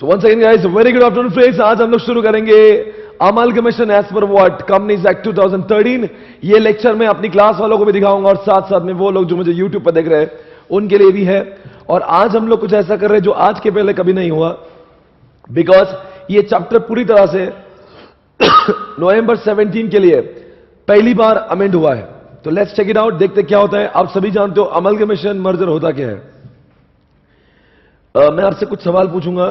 So once again guys, very good afternoon friends. आज हम लोग शुरू करेंगे amalgamation as per what companies act 2013. ये लेक्चर मैं अपनी क्लास वालों को भी दिखाऊंगा और साथ साथ में वो लोग जो मुझे यूट्यूब पर देख रहे हैं उनके लिए भी है. और आज हम लोग कुछ ऐसा कर रहे हैं जो आज के पहले कभी नहीं हुआ, बिकॉज ये चैप्टर पूरी तरह से नवंबर 17 के लिए पहली बार अमेंड हुआ है. तो लेट्स चेक इट आउट, देखते क्या होता है. आप सभी जानते हो अमालगमेशन मर्जर होता क्या है. मैं आपसे कुछ सवाल पूछूंगा,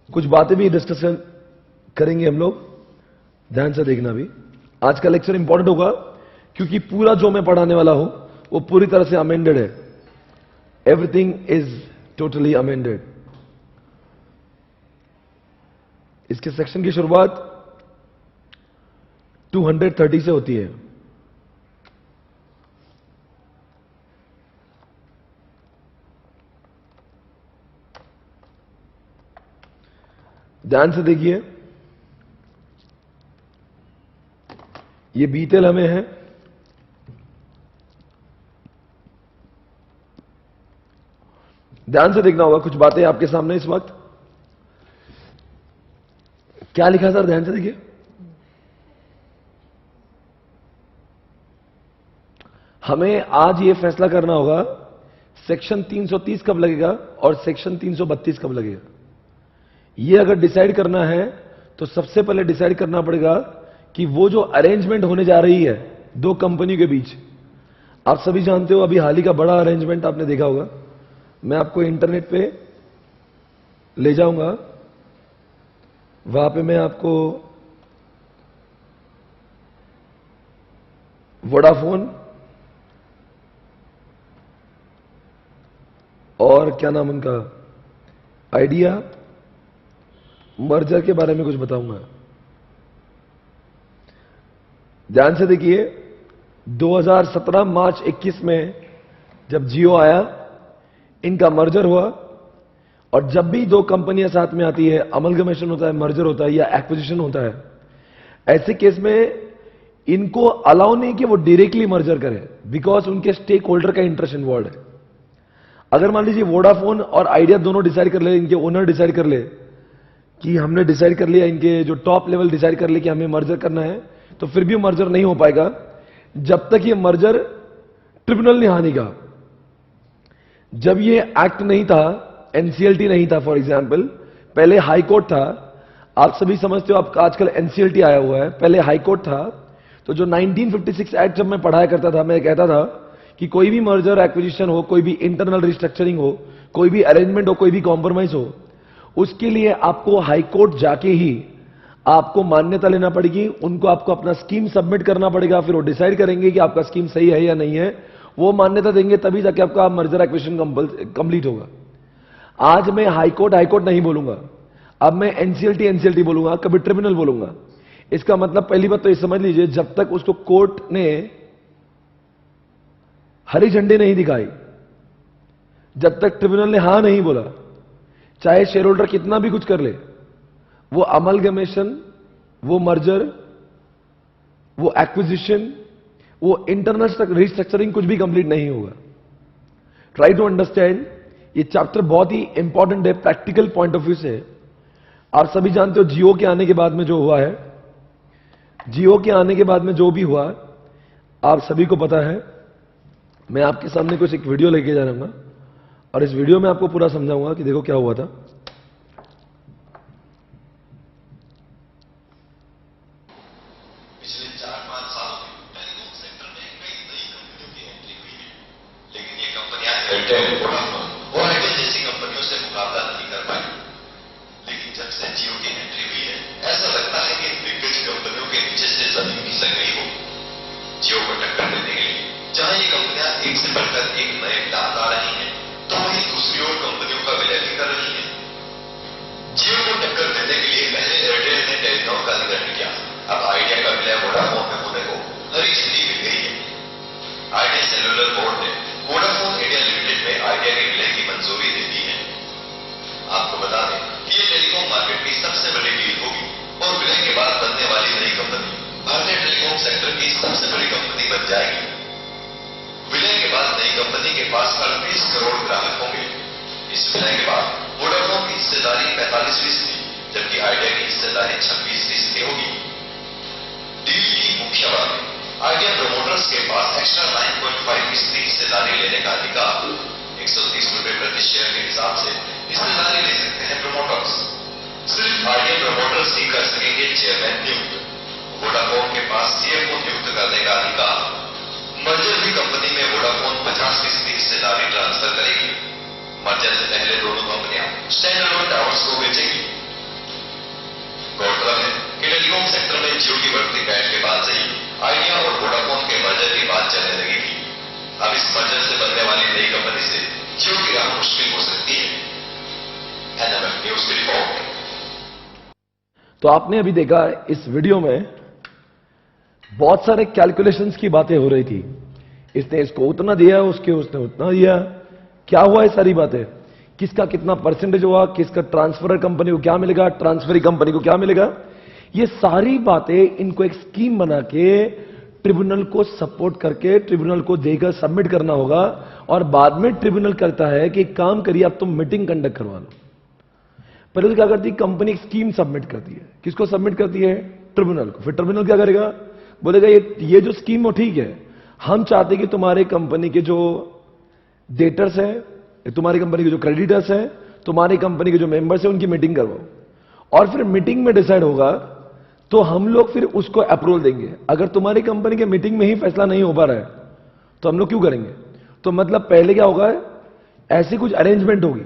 कुछ बातें भी डिस्कशन करेंगे हम लोग. ध्यान से देखना भी. आज का लेक्चर इंपॉर्टेंट होगा क्योंकि पूरा जो मैं पढ़ाने वाला हूं वो पूरी तरह से अमेंडेड है. Everything is totally amended. इसके सेक्शन की शुरुआत 230 से होती है. ध्यान से देखिए, ये बीते लम्हे हैं. ध्यान से देखना होगा, कुछ बातें आपके सामने इस वक्त. क्या लिखा सर? ध्यान से देखिए. हमें आज ये फैसला करना होगा सेक्शन 330 कब लगेगा और सेक्शन 332 कब लगेगा. ये अगर डिसाइड करना है तो सबसे पहले डिसाइड करना पड़ेगा कि वो जो अरेंजमेंट होने जा रही है दो कंपनी के बीच. आप सभी जानते हो अभी हाल ही का बड़ा अरेंजमेंट आपने देखा होगा. मैं आपको इंटरनेट पे ले जाऊंगा, वहां पे मैं आपको वोडाफोन और क्या नाम उनका, आइडिया मर्जर के बारे में कुछ बताऊंगा. ध्यान से देखिए, 2017 मार्च 21 में जब जियो आया, इनका मर्जर हुआ. और जब भी दो कंपनियां साथ में आती है, अमलगमेशन होता है, मर्जर होता है या एक्विजिशन होता है, ऐसे केस में इनको अलाउ नहीं कि वो डायरेक्टली मर्जर करें, बिकॉज उनके स्टेक होल्डर का इंटरेस्ट इन्वॉल्व है. अगर मान लीजिए वोडाफोन और आइडिया दोनों डिसाइड कर ले, इनके ओनर डिसाइड कर ले कि हमने डिसाइड कर लिया, इनके जो टॉप लेवल डिसाइड कर ले कि हमें मर्जर करना है, तो फिर भी मर्जर नहीं हो पाएगा जब तक ये मर्जर ट्रिब्यूनल ने हाँ नहीं कहा. जब ये एक्ट नहीं था, एनसीएलटी नहीं था फॉर एग्जांपल, पहले हाई कोर्ट था. आप सभी समझते हो, आपका आजकल एनसीएलटी आया हुआ है, पहले हाई कोर्ट था. तो जो 1956 एक्ट जब मैं पढ़ाया करता था, मैं कहता था कि कोई भी मर्जर एक्विजिशन हो, कोई भी इंटरनल रिस्ट्रक्चरिंग हो, कोई भी अरेंजमेंट हो, कोई भी कॉम्प्रोमाइज हो, उसके लिए आपको हाई कोर्ट जाके ही आपको मान्यता लेना पड़ेगी. उनको आपको अपना स्कीम सबमिट करना पड़ेगा, फिर वो डिसाइड करेंगे कि आपका स्कीम सही है या नहीं है. वो मान्यता देंगे तभी जाके आपका मर्जर एक्विजिशन कंप्लीट होगा. आज मैं हाई कोर्ट नहीं बोलूंगा, अब मैं एनसीएलटी बोलूंगा, कभी ट्रिब्यूनल बोलूंगा. इसका मतलब पहली बात तो ये समझ लीजिए, जब तक उसको कोर्ट ने हरी झंडी नहीं दिखाई, जब तक ट्रिब्यूनल ने हां नहीं बोला, चाहे शेयर होल्डर कितना भी कुछ कर ले, वो अमलगमेशन, वो मर्जर, वो एक्विजिशन, वो इंटरनल रिस्ट्रक्चरिंग कुछ भी कंप्लीट नहीं होगा. Try to understand. ये चैप्टर बहुत ही इंपॉर्टेंट है प्रैक्टिकल पॉइंट ऑफ व्यू से. आप सभी जानते हो जियो के आने के बाद में जो हुआ है, जियो के आने के बाद में जो भी हुआ आप सभी को पता है. मैं आपके सामने कुछ एक वीडियो लेके जा रहा हूं और इस वीडियो में आपको पूरा समझाऊंगा कि देखो क्या हुआ था. पिछले 4-5 सालों में टेलीकॉम सेक्टर में कई नई कंपनियों की एंट्री हुई है, लेकिन ये कंपनियां एयरटेल, वोडाफोन और आइडिया जैसी कंपनियों से मुकाबला नहीं कर पाई. लेकिन जब से जियो की एंट्री हुई है, ऐसा लगता है कि दिग्गज कंपनियों के नीचे से जमीन खिसक गई हो. जियो को टक्कर देने के लिए जहां ये कंपनियां एक से बढ़कर एक नए प्लान ला रही हैं, तो वहीं दूसरी ओर कंपनियों का विलय भी कर रही है. जियो को टक्कर देने के लिए पहले एयरटेल ने टेलीकॉम का अधिग्रहण किया. अब आइडिया का विलय वोडाफोन में होने को हरी झंडी मिल गई है. आइडिया सेलुलर बोर्ड ने वोडाफोन इंडिया लिमिटेड में आइडिया के विलय की मंजूरी दे दी है. आपको बता दें कि ये टेलीकॉम मार्केट की सबसे बड़ी डील होगी और विलय के बाद बनने वाली नई कंपनी भारतीय टेलीकॉम सेक्टर की सबसे बड़ी कंपनी बन जाएगी. विलय के बाद नई कंपनी के पास 38 करोड़ ग्राहक होंगे. इस विलय के बाद वोडाफोन की हिस्सेदारी 45% जबकि आइडिया की हिस्सेदारी 26% होगी। डील की मुख्य बातें, आइडिया प्रमोटर्स के पास एक्स्ट्रा 9.5% हिस्सेदारी लेने का अधिकार, 130 रुपए प्रति शेयर के हिसाब से हिस्सेदारी ले सकते हैं प्रमोटर्स। सिर्फ आइडिया प्रमोटर्स ही कर सकेंगे चेयरमैन नियुक्त। वोडाफोन के पास सीएफओ नियुक्त करने का अधिकार। मर्जर हुई कंपनी में वोडाफोन 50% हिस्सेदारी ट्रांसफर करेगी। मर्जर से पहले दोनों कंपनियां स्टैंड अलोन टावर्स को बेचेंगी। गौरतलब है कि टेलीकॉम सेक्टर में जियो की बढ़ती पैठ के बाद से ही आइडिया और वोडाफोन के मर्जर की बात चलने लगेगी। अब इस मर्जर से बनने वाली नई कंपनी से जियो की राह मुश्किल हो सकती है। एनएमएफ न्यूज की रिपोर्ट। तो आपने अभी देखा इस वीडियो में बहुत सारे कैलकुलेशंस की बातें हो रही थी। इसने इसको उतना दिया, उसने उतना दिया। क्या हुआ है सारी बातें, किसका कितना परसेंटेज हुआ, किसका ट्रांसफर कंपनी को क्या मिलेगा, ट्रांसफरी कंपनी को क्या मिलेगा, ये सारी बातें इनको एक स्कीम बना के ट्रिब्यूनल को सपोर्ट करके ट्रिब्यूनल को देकर सबमिट करना होगा। और बाद में ट्रिब्यूनल करता है कि काम करिए, अब तुम मीटिंग कंडक्ट करवा लो। पहले तो क्या करती है कंपनी, एक स्कीम सबमिट करती है। किसको सबमिट करती है? ट्रिब्यूनल को। फिर ट्रिब्यूनल क्या करेगा? बोलेगा ये जो स्कीम हो ठीक है, हम चाहते कि तुम्हारे कंपनी के जो डेटर्स हैं, तुम्हारी कंपनी के जो क्रेडिटर्स हैं, तुम्हारी कंपनी के जो मेंबर्स हैं, उनकी मीटिंग करवाओ। और फिर मीटिंग में डिसाइड होगा तो हम लोग फिर उसको अप्रूवल देंगे। अगर तुम्हारी कंपनी के मीटिंग में ही फैसला नहीं हो पा रहा है तो हम लोग क्यों करेंगे? तो मतलब पहले क्या होगा, ऐसी कुछ अरेंजमेंट होगी।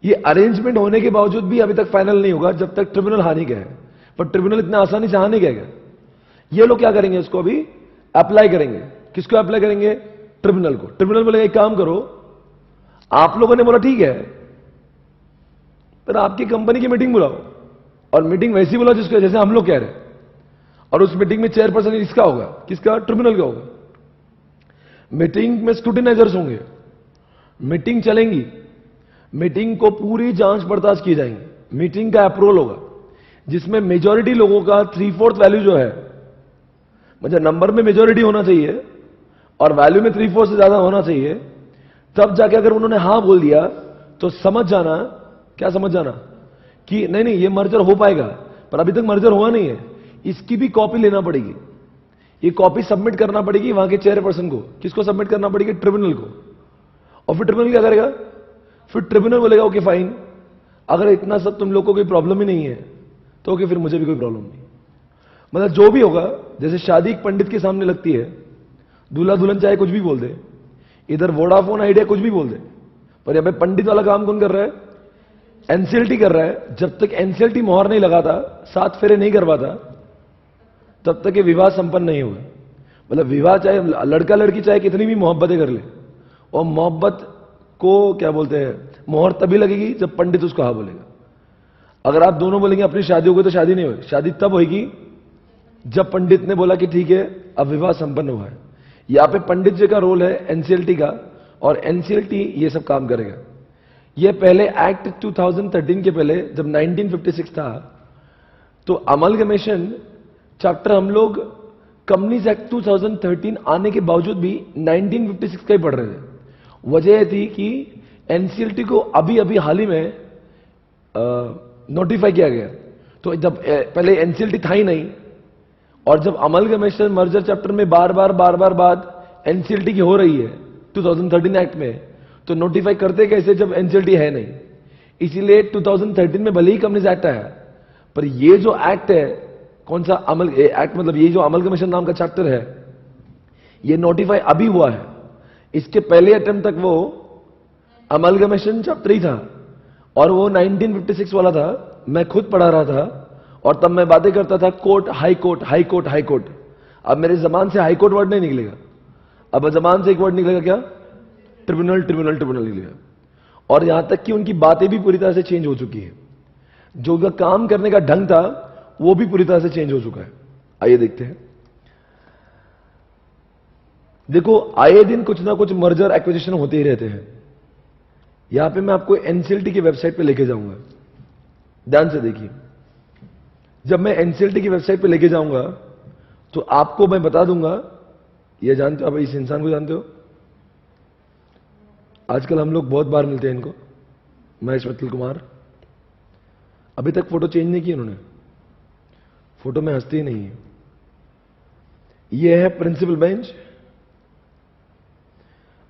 ये अरेंजमेंट होने के बावजूद भी अभी तक फाइनल नहीं होगा जब तक ट्रिब्यूनल हार नहीं गया है। पर ट्रिब्यूनल इतना आसानी से हार नहीं गया। ये लोग क्या करेंगे, इसको अभी अप्लाई करेंगे। किसको अप्लाई करेंगे? ट्रिब्यूनल को। ट्रिब्यूनल बोलेगा एक काम करो, आप लोगों ने बोला ठीक है, पर आपकी कंपनी की मीटिंग बुलाओ। और मीटिंग वैसी बुलाओ जिसको जैसे हम लोग कह रहे हैं। और उस मीटिंग में चेयरपर्सन इसका होगा, किसका? ट्रिब्यूनल का होगा। मीटिंग में स्क्रूटिनाइजर्स होंगे, मीटिंग चलेंगी, मीटिंग को पूरी जांच पड़ताल की जाएंगी, मीटिंग का अप्रूवल होगा जिसमें मेजॉरिटी लोगों का 3/4 वैल्यू जो है, मतलब नंबर में मेजॉरिटी होना चाहिए और वैल्यू में 3/4 से ज्यादा होना चाहिए। तब जाके अगर उन्होंने हां बोल दिया तो समझ जाना, क्या समझ जाना कि नहीं नहीं ये मर्जर हो पाएगा। पर अभी तक मर्जर हुआ नहीं है, इसकी भी कॉपी लेना पड़ेगी। ये कॉपी सबमिट करना पड़ेगी वहां के चेयरपर्सन को। किसको सबमिट करना पड़ेगी? ट्रिब्यूनल को। और फिर ट्रिब्यूनल क्या करेगा? फिर ट्रिब्यूनल बोलेगा ओके फाइन, अगर इतना सब तुम लोग को कोई प्रॉब्लम ही नहीं है तो ओके, फिर मुझे भी कोई प्रॉब्लम नहीं। मतलब जो भी होगा, जैसे शादी एक पंडित के सामने लगती है, दूल्हा दुल्हन चाहे कुछ भी बोल दे, इधर वोडाफोन आइडिया कुछ भी बोल दे, पर यहां पे पंडित वाला काम कौन कर रहा है? एनसीएलटी कर रहा है। जब तक एनसीएलटी मोहर नहीं लगाता, 7 फेरे नहीं करवाता, तब तक ये विवाह संपन्न नहीं होगा। मतलब विवाह चाहे लड़का लड़की चाहे कितनी भी मोहब्बतें कर ले, और मोहब्बत को क्या बोलते हैं, मोहर तभी लगेगी जब पंडित उसको हाँ बोलेगा। अगर आप दोनों बोलेंगे अपनी शादी हो गई तो शादी नहीं होगी। शादी तब होगी जब पंडित ने बोला कि ठीक है अब विवाह संपन्न हुआ है। यहां पे पंडित जी का रोल है एनसीएलटी का, और एनसीएलटी ये सब काम करेगा। ये पहले एक्ट 2013 के पहले जब 1956 था तो अमलगमेशन चैप्टर हम लोग कंपनीज एक्ट 2013 आने के बावजूद भी 1956 का ही पढ़ रहे थे। वजह थी कि एनसीएलटी को अभी अभी हाल ही में नोटिफाई किया गया। तो जब पहले एनसीएलटी था ही नहीं, और जब अमलगमेशन मर्जर चैप्टर में बार बार बात एनसीएलटी की हो रही है 2013 एक्ट में, तो नोटिफाई करते कैसे जब एनसीएलटी है नहीं। इसीलिए 2013 में भले ही कंपनीज एक्ट आया, पर ये जो एक्ट है, कौन सा अमल एक्ट, मतलब ये जो अमलगमेशन नाम का चैप्टर है, ये नोटिफाई अभी हुआ है। इसके पहले अटेम्प्ट तक वो अमलगमेशन चैप्टर ही था, और वो 1956 वाला था। मैं खुद पढ़ा रहा था और तब मैं बातें करता था court, high court, high court, high court. अब मेरे जबान से हाई कोर्ट वर्ड नहीं निकलेगा, अब जबान से एक वर्ड निकलेगा, क्या? ट्रिब्यूनल, ट्रिब्यूनल, ट्रिब्यूनल निकलेगा। और यहां तक कि उनकी बातें भी पूरी तरह से चेंज हो चुकी है। जो उनका काम करने का ढंग था वो भी पूरी तरह से चेंज हो चुका है। आइए देखते हैं। देखो, आए दिन कुछ ना कुछ मर्जर एक्विजिशन होते ही रहते हैं। यहां पे मैं आपको एनसीएलटी की वेबसाइट पे लेके जाऊंगा, ध्यान से देखिए। जब मैं एनसीएलटी की वेबसाइट पे लेके जाऊंगा तो आपको मैं बता दूंगा, ये जानते हो आप इस इंसान को जानते हो? आजकल हम लोग बहुत बार मिलते हैं इनको, महेश मित्तल कुमार। अभी तक फोटो चेंज नहीं की उन्होंने, फोटो में हंसती ही नहीं है। ये है प्रिंसिपल बेंच,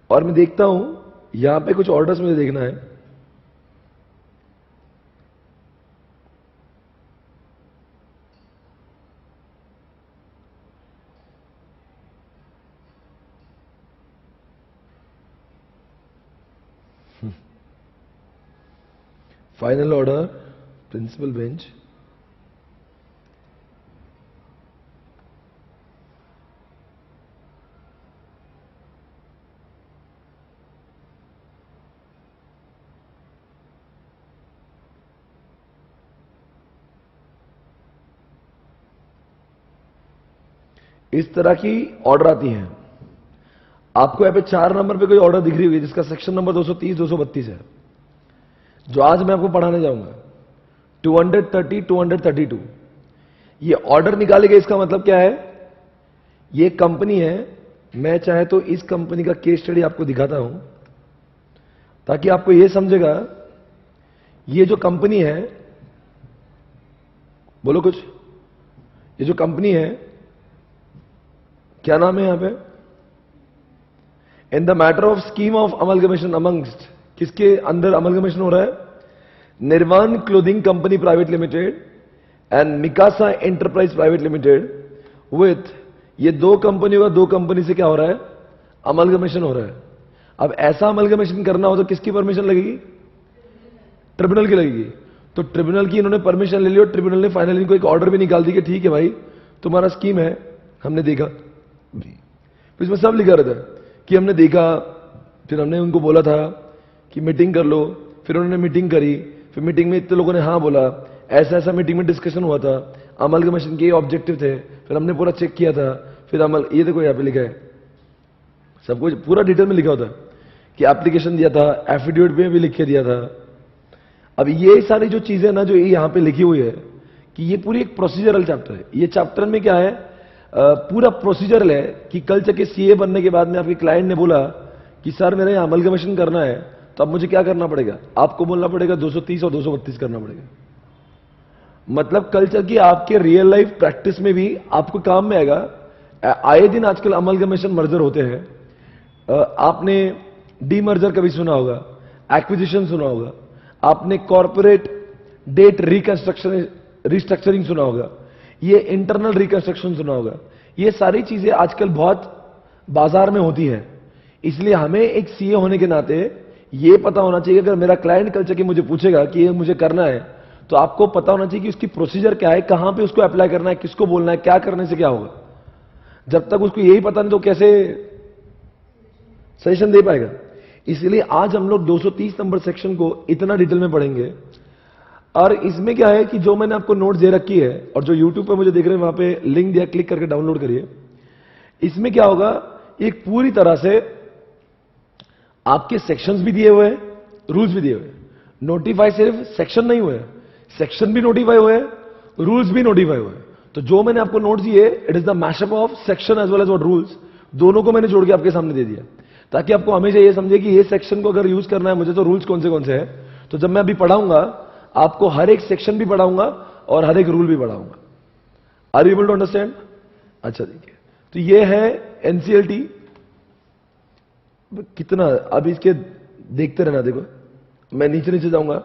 और मैं देखता हूं यहां पे कुछ ऑर्डर्स मुझे देखना है। Final order principal bench. इस तरह की ऑर्डर आती हैं। आपको यहां पे 4 नंबर पे कोई ऑर्डर दिख रही होगी जिसका सेक्शन नंबर 230 232 है, जो आज मैं आपको पढ़ाने जाऊंगा। 230 232 ये ऑर्डर निकालेगा। इसका मतलब क्या है? ये कंपनी है, मैं चाहे तो इस कंपनी का केस स्टडी आपको दिखाता हूं ताकि आपको यह समझेगा। ये जो कंपनी है, बोलो कुछ, ये जो कंपनी है क्या नाम है यहां पे? In the matter of scheme of amalgamation amongst, किसके अंदर अमलगमेशन हो रहा है? निर्वाण clothing company private limited and Mikasa enterprise private limited with, ये दो कंपनियों का दो कंपनी से क्या हो रहा है? अमलगमेशन हो रहा है। अब ऐसा अमलगमेशन करना हो तो किसकी परमिशन लगेगी? ट्रिब्यूनल की लगेगी। तो ट्रिब्यूनल की इन्होंने परमिशन ले ली और ट्रिब्यूनल ने फाइनली इनको एक ऑर्डर भी निकाल दी कि ठीक है भाई, तुम्हारा स्कीम है, हमने देखा। फिर इसमें सब लिखा रहता है कि हमने देखा, फिर हमने उनको बोला था कि मीटिंग कर लो, फिर उन्होंने मीटिंग करी, फिर मीटिंग में इतने लोगों ने हाँ बोला, ऐसा ऐसा मीटिंग में डिस्कशन हुआ था, अमलगमेशन के ऑब्जेक्टिव थे, फिर हमने पूरा चेक किया था, फिर अमल, ये देखो यहां पे लिखा है, सब कुछ पूरा डिटेल में लिखा होता है कि एप्लीकेशन दिया था, एफिडेविट में भी लिख के दिया था। अब ये सारी जो चीजें ना जो यहां पे लिखी हुई है कि ये पूरी एक प्रोसीजरल चैप्टर है। ये चैप्टर में क्या है? पूरा प्रोसीजरल है कि कल चके सीए बनने के बाद में आपके क्लाइंट ने बोला कि सर मेरे यहां अमलगमेशन करना है, तो अब मुझे क्या करना पड़ेगा? आपको बोलना पड़ेगा 230 और 232 करना पड़ेगा। मतलब कल चल के आपके रियल लाइफ प्रैक्टिस में भी आपको काम में आएगा। आए दिन आजकल अमलगमेशन मर्जर होते हैं। आपने डीमर्जर कभी सुना होगा, एक्विजिशन सुना होगा, आपने कॉर्पोरेट डेट रिकंस्ट्रक्शन रिस्ट्रक्चरिंग सुना होगा, ये इंटरनल रिकंस्ट्रक्शन सुना होगा। ये सारी चीजें आजकल बहुत बाजार में होती है। इसलिए हमें एक सीए होने के नाते ये पता होना चाहिए, अगर मेरा क्लाइंट कल चल के मुझे पूछेगा कि ये मुझे करना है, तो आपको पता होना चाहिए कि उसकी प्रोसीजर क्या है, कहां पे उसको अप्लाई करना है, किसको बोलना है, क्या करने से क्या होगा। जब तक उसको यही पता नहीं तो कैसे सजेशन दे पाएगा। इसलिए आज हम लोग 230 नंबर सेक्शन को इतना डिटेल में पढ़ेंगे। और इसमें क्या है कि जो मैंने आपको नोट दे रखी है और जो यूट्यूब पे मुझे देख रहे हैं वहां पे लिंक दिया, क्लिक करके डाउनलोड करिए। इसमें क्या होगा, एक पूरी तरह से आपके सेक्शंस भी दिए हुए हैं, रूल्स भी दिए हुए हैं। नोटिफाई सिर्फ सेक्शन नहीं हुए, सेक्शन भी नोटिफाई हुए, रूल्स भी नोटिफाई हुए। तो जो मैंने आपको नोट दिए, it is the mashup of section as well as rules, दोनों को मैंने जोड़ के आपके सामने दे दिया, ताकि आपको हमेशा ये समझे कि ये सेक्शन को अगर यूज करना है मुझे, तो रूल्स कौन से हैं। तो जब मैं अभी पढ़ाऊंगा आपको हर एक सेक्शन भी पढ़ाऊंगा और हर एक रूल भी पढ़ाऊंगा। Are you able to understand? अच्छा देखिए, तो ये है एनसीएलटी। कितना अब इसके देखते रहना, देखो मैं नीचे नीचे जाऊंगा।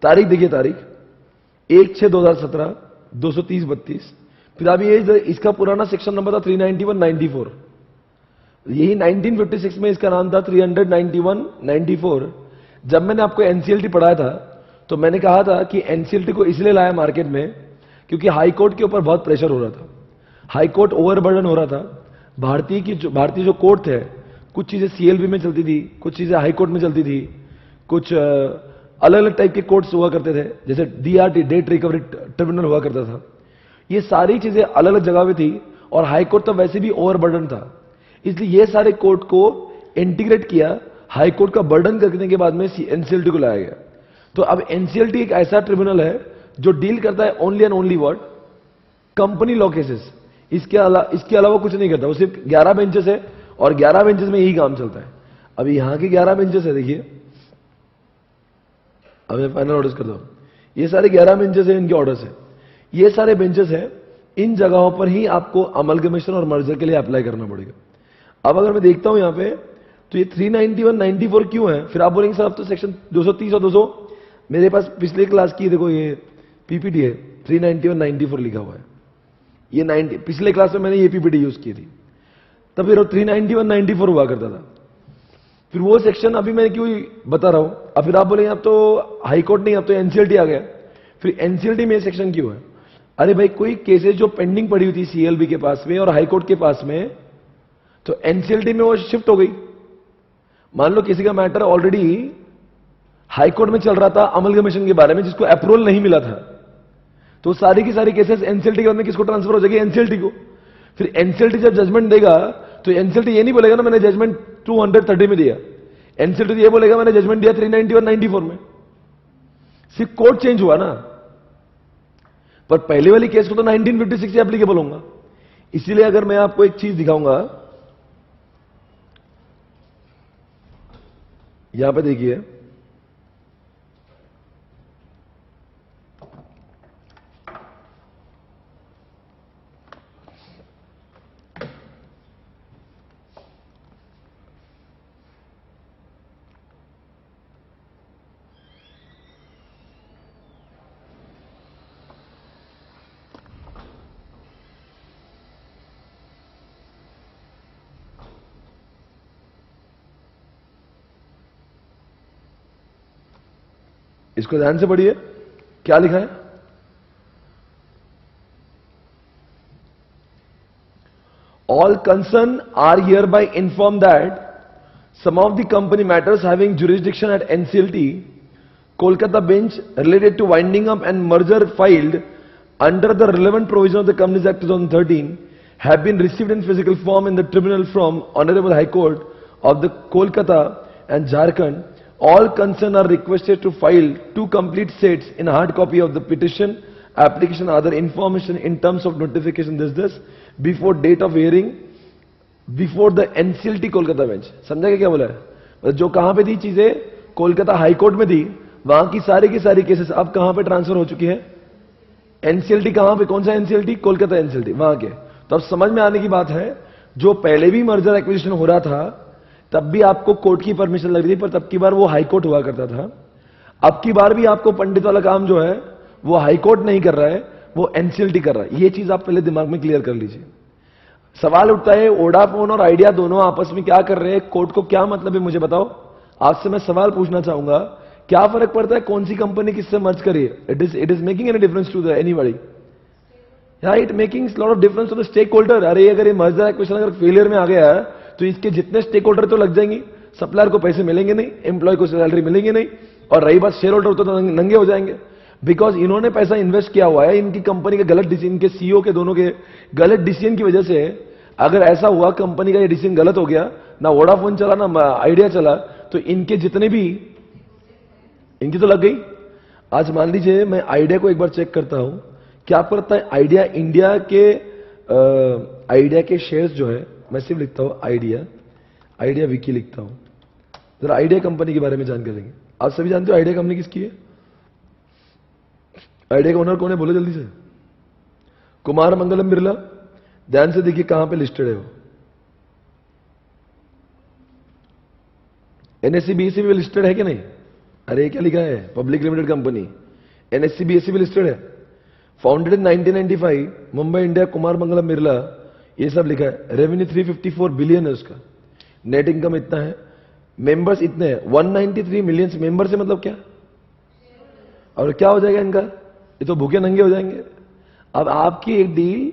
तारीख देखिए, तारीख 1/6/2017, 230-32। फिर अभी ये इसका पुराना सेक्शन नंबर था 391-94। यही 1956 में इसका नाम था 391-94। जब मैंने आपको एनसीएलटी पढ़ाया था तो मैंने कहा था कि एनसीएलटी को इसलिए लाया मार्केट में क्योंकि हाई कोर्ट के ऊपर बहुत प्रेशर हो रहा था, हाई कोर्ट ओवरबर्डन हो रहा था। भारतीय जो कोर्ट थे, कुछ चीजें सीएलबी में चलती थी, कुछ चीजें हाई कोर्ट में चलती थी, कुछ अलग अलग टाइप के कोर्ट्स हुआ करते थे, जैसे डीआरटी डेट रिकवरी ट्रिब्यूनल हुआ करता था। ये सारी चीजें अलग अलग जगह पे थी और हाई कोर्ट तो वैसे भी ओवरबर्डन था। इसलिए ये सारे कोर्ट को इंटीग्रेट किया, हाई कोर्ट का बर्डन करने के बाद में एनसीएलटी को लाया गया। तो अब एनसीएलटी एक ऐसा ट्रिब्यूनल है जो डील करता है only and only what? Company law cases. इसके अलावा कुछ नहीं करता। वो सिर्फ 11 बेंचेस है और 11 बेंचेस में यही काम चलता है। अभी यहां के 11 बेंचेस है, देखिए अब मैं फाइनल ऑर्डर्स करता हूं। ये सारे 11 बेंचेस हैं, इनके ऑर्डर्स हैं। ये सारे बेंचेस हैं, इन जगहों पर ही आपको अमलगमेशन और मर्जर के लिए अप्लाई करना पड़ेगा। अब अगर मैं देखता हूं यहां पे, तो ये 391 94 क्यों है? फिर आप बोलेंगे सर अब तो सेक्शन 230 और 200, मेरे पास पिछले क्लास की देखो ये पीपीटी है, 391 94 लिखा हुआ है। ये 90 पिछले क्लास में मैंने ये पीपीटी यूज की थी, तब फिर 391 94 हुआ करता था। फिर वो सेक्शन अभी मैं क्यों बता रहा हूं। अब फिर आप बोलेंगे अब तो हाई कोर्ट नहीं, अब तो एनसीएलटी आ गया। फिर एनसीएलटी में सेक्शन क्यों है? अरे भाई कोई केसेस जो पेंडिंग पड़ी हुई थी सीएलबी के पास में और हाई कोर्ट के पास में, तो एनसीएलटी में वो शिफ्ट हो गई। मान लो किसी का मैटर ऑलरेडी हाई कोर्ट में चल रहा था अमलगमेशन के बारे में, जिसको अप्रूवल नहीं मिला था, तो सारी की सारी केसेस एनसीएलटी के बाद में किसको ट्रांसफर हो जाएगी? एनसीएलटी को। फिर एनसीएलटी जब जजमेंट देगा तो एनसीएलटी ये नहीं बोलेगा ना मैंने जजमेंट 230 में दिया, एनसीएलटी ये बोलेगा मैंने जजमेंट दिया 391 94 में। सिर्फ कोर्ट चेंज हुआ ना, पर पहले वाली केस को तो 1956 से एप्लीकेबल होगा। इसीलिए अगर मैं आपको एक चीज दिखाऊंगा, यहां पे देखिए, इसको ध्यान से पढ़िए क्या लिखा है। All concerned are hereby informed that some of the company matters having jurisdiction at NCLT, Kolkata bench related to winding up and merger filed under the relevant provision of the Companies Act 2013 have been received in physical form in the tribunal from Honorable High Court of the Kolkata and Jharkhand. All concerned are requested to file 2 complete sets in hard copy of the petition, application, other information in terms of notification this before date of hearing before the NCLT Kolkata bench. समझा क्या बोला है? जो कहां पे थी चीजें Kolkata high court में थी, वहां की सारी केसेस अब कहां पे ट्रांसफर हो चुकी है? एनसीएलटी। कहां पे? कौन सा एनसीएलटी? कोलकाता एनसीएलटी, वहां के। तो अब समझ में आने की बात है, जो पहले भी मर्जर एक्विजिशन हो रहा था तब भी आपको कोर्ट की परमिशन लग रही थी, पर तब की बार वो हाई कोर्ट हुआ करता था। अब की बार भी आपको पंडित वाला काम जो है वो हाई कोर्ट नहीं कर रहा है, वो एनसीएलटी कर रहा है। ये चीज आप पहले दिमाग में क्लियर कर लीजिए। सवाल उठता है वोडाफोन और आइडिया दोनों आपस में क्या कर रहे हैं, कोर्ट को क्या मतलब है मुझे बताओ। आपसे मैं सवाल पूछना चाहूंगा, क्या फर्क पड़ता है कौन सी कंपनी किससे मर्ज करी है? It is making any difference to the anybody? Right, making lot of difference to the stakeholder. अरे अगर ये मर्जर एक्विजिशन अगर फेलियर में आ गया है तो इसके जितने स्टेक होल्डर तो लग जाएंगे, सप्लायर को पैसे मिलेंगे नहीं, एम्प्लॉय को सैलरी मिलेंगे नहीं, और रही बात शेयर होल्डर तो नंगे हो जाएंगे, बिकॉज इन्होंने पैसा इन्वेस्ट किया हुआ है। इनकी कंपनी के गलत डिसीजन, इनके सीईओ के दोनों के गलत डिसीजन की वजह से अगर ऐसा हुआ कंपनी का ये डिसीजन गलत हो गया, ना वोडाफोन चला ना आइडिया चला, तो इनके जितने भी इनकी तो लग गई। आज मान लीजिए मैं आइडिया को एक बार चेक करता हूं, क्या आपको लगता है आइडिया इंडिया के शेयर्स जो है, मैं सिर्फ लिखता हूं आइडिया विकी लिखता हूं, जरा आइडिया कंपनी के बारे में जानकारी देंगे। आप सभी जानते हो आइडिया कंपनी किसकी है? आइडिया का ओनर कौन है? बोलो जल्दी से। कुमार मंगलम बिरला। ध्यान से देखिए कहां पे लिस्टेड है वो। एनएससी बीएससी भी लिस्टेड है कि नहीं? अरे क्या लिखा है? Public limited company. NSC BSC भी लिस्टेड है। Founded in 1995, Mumbai India, Kumar Mangalam Birla, ये सब लिखा है। रेवेन्यू 354 बिलियन है उसका, नेट इनकम इतना है, मेंबर्स इतने हैं 193 मिलियन मेंबर से मतलब क्या? और क्या हो जाएगा इनका? ये तो भूखे नंगे हो जाएंगे। अब आपकी एक डील,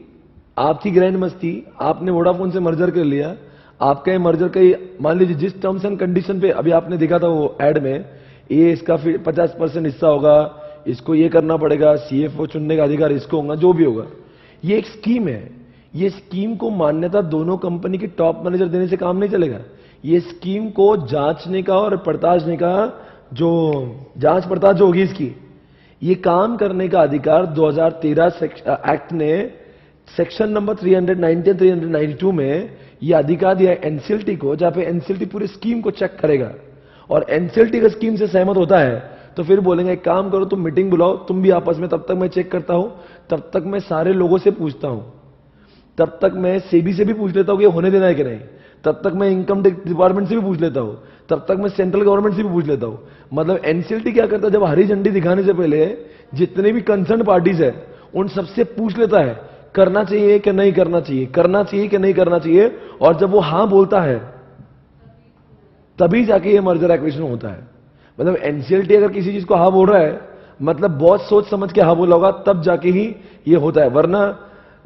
आपकी ग्रैंड मस्ती, आपने वोडाफोन से मर्जर कर लिया, आपका ये मर्जर का मान लीजिए जिस टर्म्स एंड कंडीशन पे अभी आपने देखा था वो एड में, ये इसका 50% हिस्सा होगा, इसको ये करना पड़ेगा, सीएफओ चुनने का अधिकार इसको होगा, जो भी होगा। ये एक स्कीम है। ये स्कीम को मान्यता दोनों कंपनी के टॉप मैनेजर देने से काम नहीं चलेगा। ये स्कीम को जांचने का और पड़तालने का, जो जांच पड़ताल जो होगी इसकी, ये काम करने का अधिकार 2013 एक्ट ने सेक्शन नंबर 390 392 में ये अधिकार दिया है एनसीएलटी को, जहां पे एनसीएलटी पूरी स्कीम को चेक करेगा, और एनसीएलटी का स्कीम से सहमत होता है तो फिर बोलेंगे एक काम करो, तुम मीटिंग बुलाओ, तुम भी आपस में, तब तक मैं चेक करता हूं, तब तक मैं सारे लोगों से पूछता हूं, तब तक मैं सेबी से भी पूछ लेता हूं कि ये होने देना है कि नहीं, तब तक मैं इनकम टैक्स डिपार्टमेंट से भी पूछ लेता हूं, तब तक मैं सेंट्रल गवर्नमेंट से भी पूछ लेता हूं। मतलब एनसीएलटी क्या करता है, जब हरी झंडी दिखाने से पहले जितने भी कंसर्न पार्टीज है उन सबसे पूछ लेता है करना चाहिए कि नहीं करना चाहिए, करना चाहिए कि नहीं करना चाहिए, और जब वो हां बोलता है तभी जाके ये मर्जर एक्विजिशन होता है। मतलब एनसीएलटी अगर किसी चीज को हाँ बोल रहा है, मतलब बहुत सोच समझ के हाँ बोला होगा, तब जाके ही ये होता है। वरना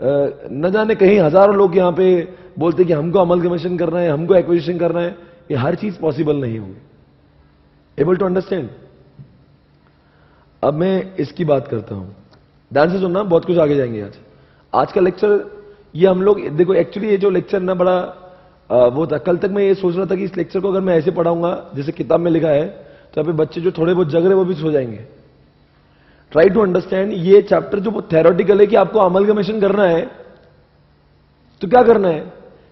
न जाने कहीं हजारों लोग यहां पे बोलते कि हमको अमलगमेशन करना है, हमको एक्विजिशन करना है, ये हर चीज पॉसिबल नहीं होगी। Able to understand? अब मैं इसकी बात करता हूं, ध्यान से सुनना, बहुत कुछ आगे जाएंगे। आज का लेक्चर ये हम लोग देखो, एक्चुअली ये जो लेक्चर ना बड़ा वो था। कल तक मैं ये सोच रहा था कि इस लेक्चर को अगर मैं ऐसे पढ़ाऊंगा जैसे किताब में लिखा है, तो अभी बच्चे जो थोड़े बहुत जग रहे वो भी सो जाएंगे। Try to understand. ये चैप्टर जो थेरोटिकल है कि आपको अमलगमेशन करना है तो क्या करना है,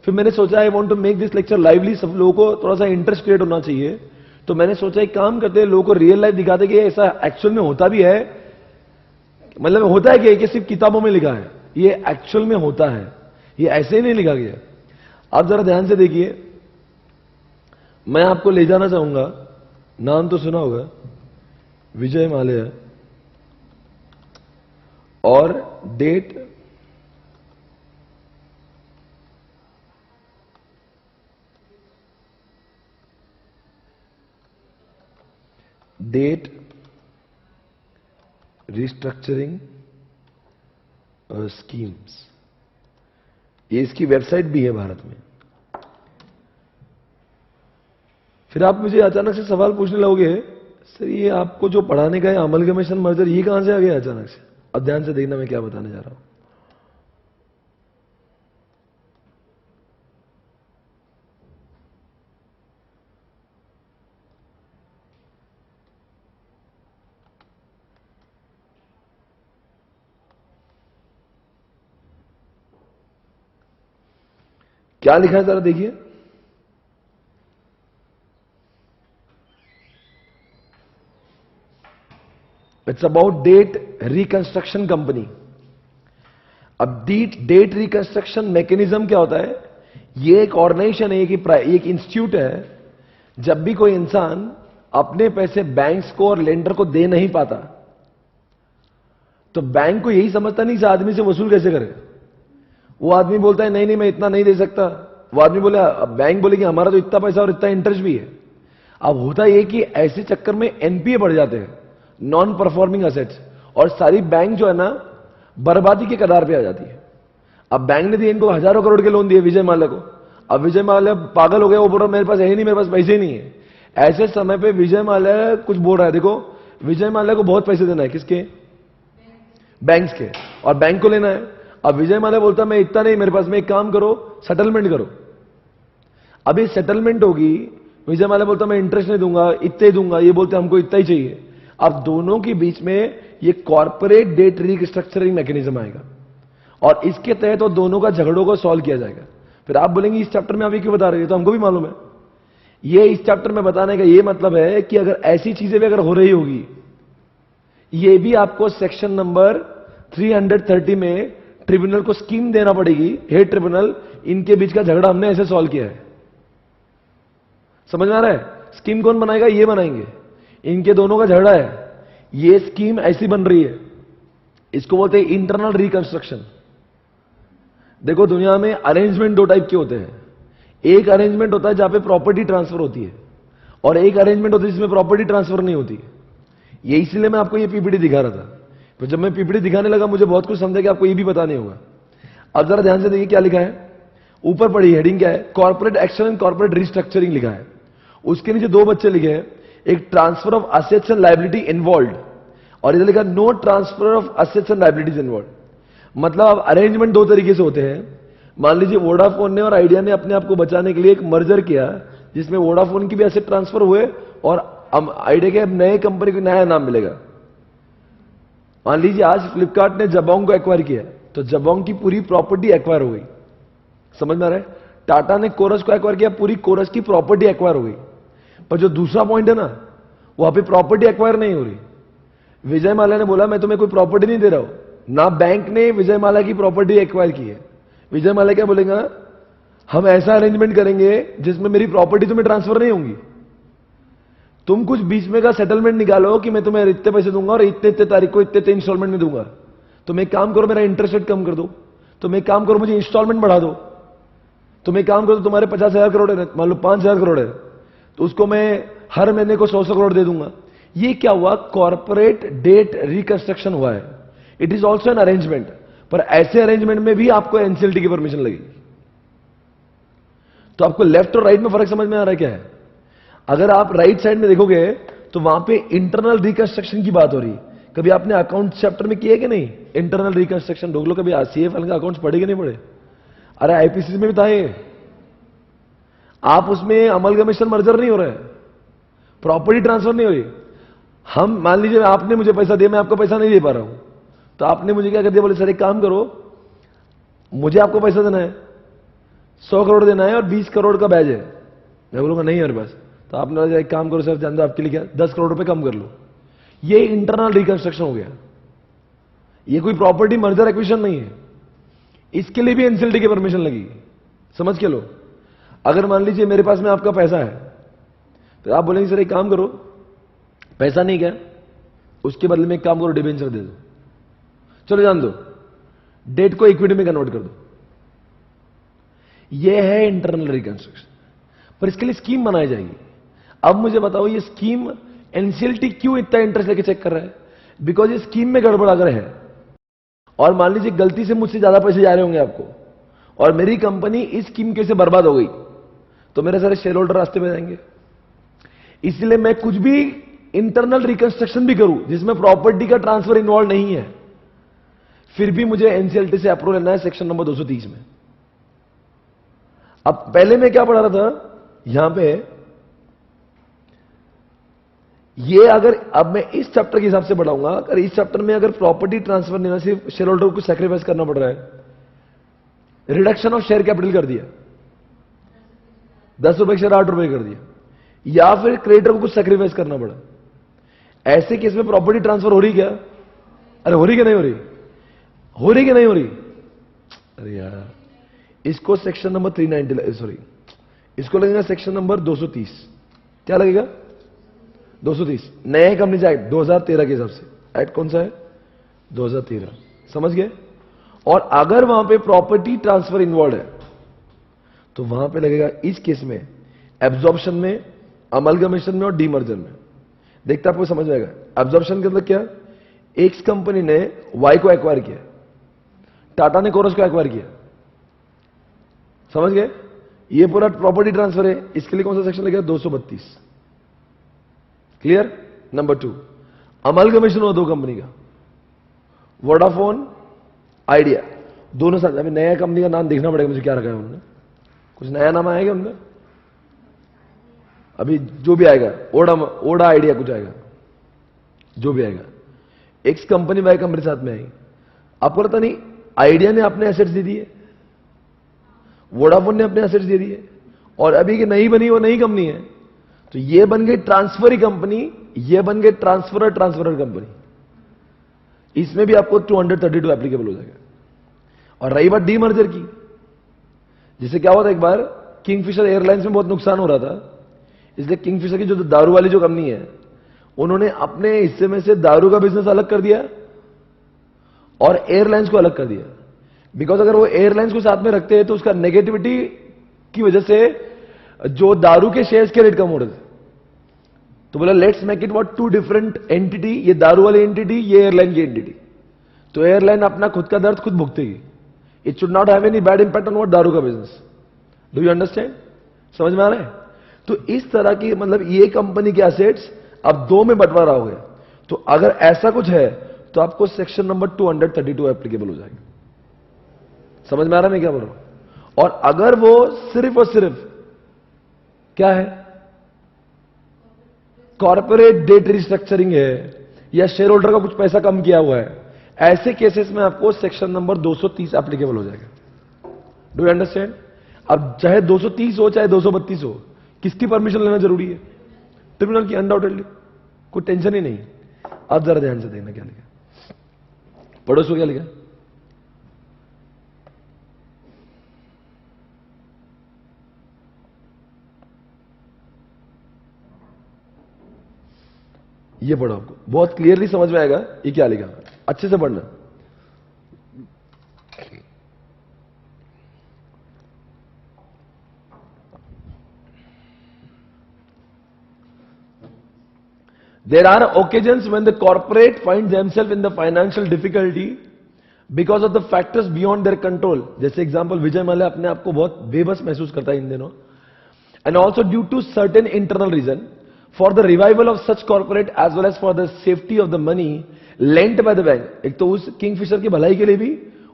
फिर मैंने सोचा I want to make this lecture lively, सब लोगों को थोड़ा सा इंटरेस्ट क्रिएट होना चाहिए। तो मैंने सोचा एक काम करते हैं, लोगों को रियल लाइफ दिखाते कि ऐसा एक्चुअल में होता भी है, मतलब होता है कि सिर्फ किताबों में लिखा है, ये एक्चुअल में होता है, ये ऐसे ही नहीं लिखा गया। आप जरा ध्यान से देखिए, मैं आपको ले जाना चाहूंगा, नाम तो सुना होगा, विजय माल्या, और डेट रिस्ट्रक्चरिंग स्कीम्स, ये इसकी वेबसाइट भी है भारत में। फिर आप मुझे अचानक से सवाल पूछने लगोगे, सर ये आपको जो पढ़ाने का है अमलगमेशन मर्जर, ये कहां से आ गया अचानक से? अब ध्यान से देखना मैं क्या बताने जा रहा हूं। क्या लिखा है जरा देखिए, it's about debt reconstruction company. अब डेट रिकंस्ट्रक्शन मैकेनिज्म क्या होता है? ये एक ऑर्गेनाइजेशन है, एक इंस्टीट्यूट है। जब भी कोई इंसान अपने पैसे बैंक्स को और लेंडर को दे नहीं पाता, तो बैंक को यही समझता नहीं इस आदमी से वसूल कैसे करे। वो आदमी बोलता है नहीं नहीं मैं इतना नहीं दे सकता, वो आदमी बोले, बैंक बोले कि हमारा तो इतना पैसा और इतना इंटरेस्ट भी है। अब होता यह कि ऐसे चक्कर में एनपीए बढ़ जाते हैं, नॉन परफॉर्मिंग असेट्स, और सारी बैंक जो है ना बर्बादी के कगार पे आ जाती है। अब बैंक ने दिए इनको हजारों करोड़ के लोन दिए विजय माल्या को। अब विजय माल्या पागल हो गया, वो बोल रहा मेरे पास है ही नहीं, मेरे पास पैसे ही नहीं है। ऐसे समय पे विजय माल्या कुछ बोल रहा है, देखो विजय माल्या को बहुत पैसे देना है, किसके? बैंक्स के, और बैंक को लेना है। अब विजय माल्या बोलता मैं इतना नहीं मेरे पास, में एक काम करो सेटलमेंट करो। अभी सेटलमेंट होगी, विजय माल्या बोलता मैं इंटरेस्ट नहीं दूंगा, इतना ही दूंगा, ये बोलते हमको इतना ही चाहिए। अब दोनों के बीच में ये कॉर्पोरेट डेट रिस्ट्रक्चरिंग मैकेनिज्म आएगा, और इसके तहत तो दोनों का झगड़ों को सॉल्व किया जाएगा। फिर आप बोलेंगे इस चैप्टर में अभी क्यों बता रहे हो, तो हमको भी मालूम है। ये इस चैप्टर में बताने का ये मतलब है कि अगर ऐसी चीजें भी अगर हो रही होगी, ये भी आपको सेक्शन नंबर 330 में ट्रिब्यूनल को स्कीम देना पड़ेगी। हेड ट्रिब्यूनल, इनके बीच का झगड़ा हमने ऐसे सॉल्व किया है। समझ में आ रहा है? स्कीम कौन बनाएगा? ये बनाएंगे, इनके दोनों का झगड़ा है, ये स्कीम ऐसी बन रही है, इसको बोलते हैं इंटरनल रिकंस्ट्रक्शन। देखो दुनिया में अरेंजमेंट दो टाइप के होते हैं। एक अरेंजमेंट होता है जहां पे प्रॉपर्टी ट्रांसफर होती है, और एक अरेंजमेंट होती है जिसमें प्रॉपर्टी ट्रांसफर नहीं होती। ये इसलिए मैं आपको ये पीपीटी दिखा रहा था। तो जब मैं पीपीटी दिखाने लगा मुझे बहुत कुछ समझा कि आपको ये भी बताने होगा। अब जरा ध्यान से देखिए क्या लिखा है, ऊपर पढ़ी हेडिंग क्या है, corporate action and corporate restructuring लिखा है। उसके नीचे दो बच्चे लिखे हैं, एक transfer of assets and liability involve, और इधर लिखा no transfer of assets and liabilities involve. मतलब अरेंजमेंट दो तरीके से होते हैं। मान लीजिए वोडाफोन ने और आइडिया ने अपने आप को बचाने के लिए एक मर्जर किया, जिसमें वोडाफोन की भी एसेट ट्रांसफर हुए और आइडिया के नए कंपनी को नया नाम मिलेगा। मान लीजिए आज फ्लिपकार्ट ने जबोंग को एक्वायर किया, तो जबोंग की पूरी प्रॉपर्टी एक्वायर हो गई। समझ में आ रहा है? टाटा ने कोरस को एक्वायर किया, पूरी कोरस की प्रॉपर्टी एक्वायर हो गई। पर जो दूसरा पॉइंट है ना, वहां पे प्रॉपर्टी एक्वायर नहीं हो रही। विजय माल्या ने बोला मैं तुम्हें कोई प्रॉपर्टी नहीं दे रहा हूं, ना बैंक ने विजय माल्या की प्रॉपर्टी एक्वायर की है। विजय माल्या क्या बोलेगा, हम ऐसा अरेंजमेंट करेंगे जिसमें मेरी प्रॉपर्टी तुम्हें ट्रांसफर नहीं होंगी। तुम कुछ बीच में का सेटलमेंट निकालो कि मैं तुम्हें इतने पैसे दूंगा और इतने इतने तारीख को इतने इंस्टॉलमेंट में दूंगा। तुम एक काम करो, मेरा इंटरेस्ट रेट कम कर दो। तुम एक काम करो, मुझे इंस्टॉलमेंट बढ़ा दो। तुम एक काम करो, तुम्हारे 50,000 करोड़ है, मान लो 5,000 करोड़ है, तो उसको मैं हर महीने को 100 करोड़ दे दूंगा। ये क्या हुआ, कॉर्पोरेट डेट रिकंस्ट्रक्शन हुआ है। It is also an arrangement, पर ऐसे अरेंजमेंट में भी आपको एनसीएलटी की परमिशन लगेगी। तो आपको लेफ्ट और राइट में फर्क समझ में आ रहा है क्या है? अगर आप राइट साइड में देखोगे तो वहां पे इंटरनल रिकंस्ट्रक्शन की बात हो रही। कभी आपने अकाउंट चैप्टर में किया कि नहीं? इंटरनल रिकंस्ट्रक्शन ढूंढ लो, कभी सीएफएल का अकाउंट्स पढ़े कि नहीं पढ़े? अरे आईपीसी में भी था ये। आप उसमें अमलगमेशन मर्जर नहीं हो रहा है, प्रॉपर्टी ट्रांसफर नहीं हो रही। हम मान लीजिए आपने मुझे पैसा दिया, मैं आपको पैसा नहीं दे पा रहा हूं, तो आपने मुझे क्या कर दिया, बोले सर एक काम करो, मुझे आपको पैसा देना है, 100 करोड़ देना है और 20 करोड़ का बैज है। मैं बोलूंगा नहीं है मेरे पास, तो आपने बोला एक काम करो सर, जान दो आपके लिए क्या 10 करोड़ रुपए कम कर लो। ये इंटरनल रिकंस्ट्रक्शन हो गया, ये कोई प्रॉपर्टी मर्जर एक्विजिशन नहीं है। इसके लिए भी एनसीएलटी की परमिशन लगेगी, समझ के लो। अगर मान लीजिए मेरे पास में आपका पैसा है, तो आप बोलेंगे सर एक काम करो, पैसा नहीं क्या, उसके बदले में एक काम करो, डिबेंचर दे दो, चलो जान दो, डेट को इक्विटी में कन्वर्ट कर दो। यह है इंटरनल रिकंस्ट्रक्शन, पर इसके लिए स्कीम बनाई जाएगी। अब मुझे बताओ, ये स्कीम एनसीएलटी क्यों इतना इंटरेस्ट लेके चेक कर रहा है? बिकॉज ये स्कीम में गड़बड़ अगर है, और मान लीजिए गलती से मुझसे ज्यादा पैसे जा रहे होंगे आपको, और मेरी कंपनी इस स्कीम के से बर्बाद हो गई, तो मेरे सारे शेयर होल्डर रास्ते में जाएंगे। इसलिए मैं कुछ भी इंटरनल रिकंस्ट्रक्शन भी करूं जिसमें प्रॉपर्टी का ट्रांसफर इन्वॉल्व नहीं है, फिर भी मुझे एनसीएलटी से अप्रूवल लेना है सेक्शन नंबर 230 में। अब पहले मैं क्या पढ़ा रहा था यहां पे, ये अगर अब मैं इस चैप्टर के हिसाब से पढ़ाऊंगा, अगर इस चैप्टर में अगर प्रॉपर्टी ट्रांसफर नहीं, सिर्फ शेयर होल्डर को सैक्रिफाइस करना पड़ रहा है, रिडक्शन ऑफ शेयर कैपिटल कर दिया, 10 रुपए से 8 रुपए कर दिया, या फिर क्रेडिटर को कुछ सैक्रिफाइस करना पड़ा, ऐसे केस में प्रॉपर्टी ट्रांसफर हो रही क्या? अरे हो रही कि नहीं हो रही? हो रही कि नहीं हो रही? अरे यार, इसको सेक्शन नंबर 390, सॉरी, इसको लगेगा सेक्शन नंबर 230। क्या लगेगा? 230 नए कंपनी एक्ट 2013 के हिसाब से। एक्ट कौन सा है? 2013, समझ गए? और अगर वहां पे प्रॉपर्टी ट्रांसफर इन्वॉल्व है, तो वहां पे लगेगा इस केस में एब्जॉर्प्शन में, अमलगमेशन में और डीमर्जर में। देखते आपको समझ आएगा। एब्जॉर्प्शन के मतलब क्या? एक्स कंपनी ने वाई को एक्वायर किया, टाटा ने कोरस को एक्वायर किया, समझ गए? ये पूरा प्रॉपर्टी ट्रांसफर है। इसके लिए कौन सा सेक्शन लगेगा? 232। क्लियर? नंबर 2, अमलगमेशन हुआ दो कंपनी का, वोडाफोन आइडिया, दोनों साथ। अभी नया कंपनी का नाम देखना पड़ेगा मुझे, क्या रखा है उन्होंने, कुछ नया नाम आएगा उनमें, अभी जो भी आएगा, ओडा आइडिया कुछ आएगा, जो भी आएगा। एक्स कंपनी वाई कंपनी साथ में आएगी। आपको पता नहीं, आइडिया ने अपने एसेट्स दे दिए, वोडाफोन ने अपने एसेट्स दे दिए, और अभी की नई बनी वो नई कंपनी है, तो ये बन गई ट्रांसफरी कंपनी, ये बन गई ट्रांसफरर कंपनी। इसमें भी आपको 232 एप्लीकेबल हो जाएगा। और रही बात डीमर्जर की, जिससे क्या हुआ था, एक बार किंगफिशर एयरलाइंस में बहुत नुकसान हो रहा था, इसलिए किंगफिशर की जो दारू वाली जो कंपनी है, उन्होंने अपने हिस्से में से दारू का बिजनेस अलग कर दिया और एयरलाइंस को अलग कर दिया। बिकॉज अगर वो एयरलाइंस को साथ में रखते हैं तो उसका नेगेटिविटी की वजह से जो दारू के शेयर्स के रेट कम हो रहे थे, तो बोला let's make it what 2 different entity, ये दारू वाली एंटिटी, ये एयरलाइन की एंटिटी। तो एयरलाइन अपना खुद का दर्द खुद भुगतेगी। It should not have any bad impact on what दारू का बिजनेस। Do you understand? समझ में आ रहा है? तो इस तरह की, मतलब ये कंपनी के एसेट्स अब 2 में बंटवारा हो गया। तो अगर ऐसा कुछ है तो आपको सेक्शन नंबर 232 एप्लीकेबल हो जाएगा। समझ में आ रहा है मैं क्या बोल रहा हूं? और अगर वो सिर्फ और सिर्फ क्या है, कॉर्पोरेट डेट रिस्ट्रक्चरिंग है, या शेयर होल्डर का कुछ पैसा कम किया हुआ है, ऐसे केसेस में आपको सेक्शन नंबर 230 एप्लीकेबल हो जाएगा। Do you understand? अब चाहे 230 हो चाहे 232 हो, किसकी परमिशन लेना जरूरी है? ट्रिब्यूनल की, अनडाउटेडली। कोई टेंशन ही नहीं। अब जरा ध्यान से देखना क्या लिखा, पढ़ो सो क्या लिखा। ये पढ़ो, आपको बहुत क्लियरली समझ में आएगा ये क्या लिखा, अच्छे से पढ़ना। There are occasions when the corporate finds themselves in the financial difficulty because of the factors beyond their control. जैसे एग्जांपल विजय माल्या अपने आप को बहुत बेबस महसूस करता है इन दिनों, and also due to certain internal reason for the revival of such corporate as well as for the safety of the money lent by the bank. एक तो उस किंगफिशर की भलाई के लिए भी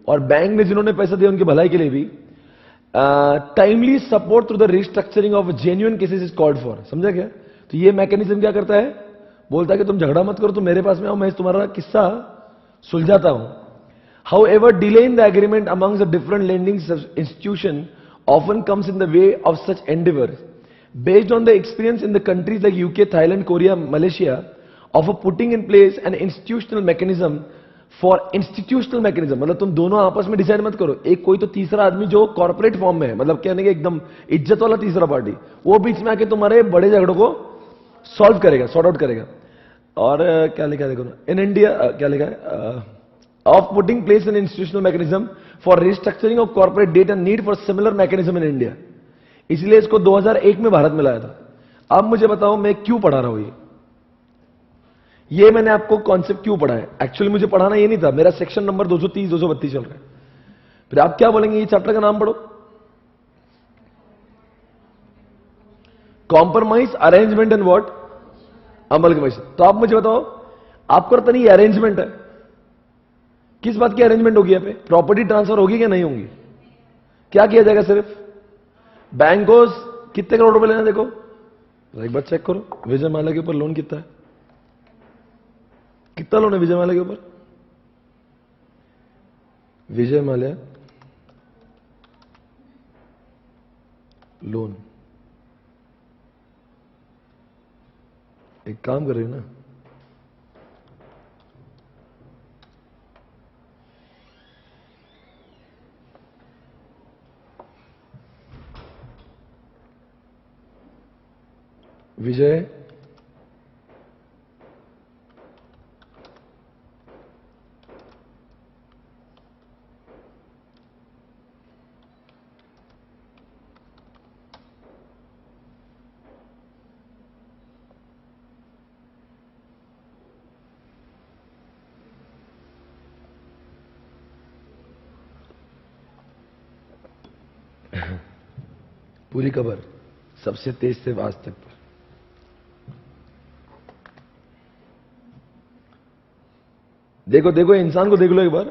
और बैंक ने जिन्होंने पैसा दिया उनकी भलाई के लिए भी timely support through the restructuring of genuine cases is called for. समझा क्या? तो ये मैकेनिज्म क्या करता है, बोलता है कि तुम झगड़ा मत करो, तुम मेरे पास में आओ, मैं तुम्हारा किस्सा सुलझाता हूं। However, delay in the agreement amongst the different lending institution often comes in the way of such endeavors. Based on the experience in the countries like UK, Thailand, Korea, Malaysia, of putting in place an institutional mechanism मतलब तुम दोनों आपस में decide मत करो, एक कोई तो तीसरा आदमी जो कॉर्पोरेट फॉर्म में है, मतलब कहने के एकदम इज्जत वाला तीसरा पार्टी, वो बीच में आके तुम्हारे बड़े झगड़ों को सॉल्व करेगा, सॉर्ट आउट करेगा। और क्या लिखा है देखो ना, इन इंडिया क्या लिखा है, of putting place an institutional mechanism for restructuring of corporate debt and need for similar mechanism in India. इसलिए इसको 2001 में भारत में लाया था। अब मुझे बताओ मैं क्यों पढ़ा रहा हूं ये मैंने आपको कॉन्सेप्ट क्यों पढ़ा है? एक्चुअली मुझे पढ़ाना ये नहीं था, मेरा सेक्शन नंबर 230 232 चल रहा है। फिर आप क्या बोलेंगे, ये चैप्टर का नाम पढ़ो, compromise arrangement and what, amalgamation. तो आप मुझे बताओ, आपको पता नहीं अरेंजमेंट है, किस बात की अरेंजमेंट होगी? यहाँ पे प्रॉपर्टी ट्रांसफर होगी क्या नहीं होगी? क्या किया जाएगा? सिर्फ बैंक को कितने करोड़ रुपए लेना, देखो एक बार चेक करो, विजय माल्या के ऊपर लोन कितना है, कितना लोन है विजय माल्या के ऊपर? विजय माल्या लोन, एक काम कर रही हो ना, विजय पूरी खबर सबसे तेज से आज तक पर। देखो देखो इंसान को देख लो एक बार,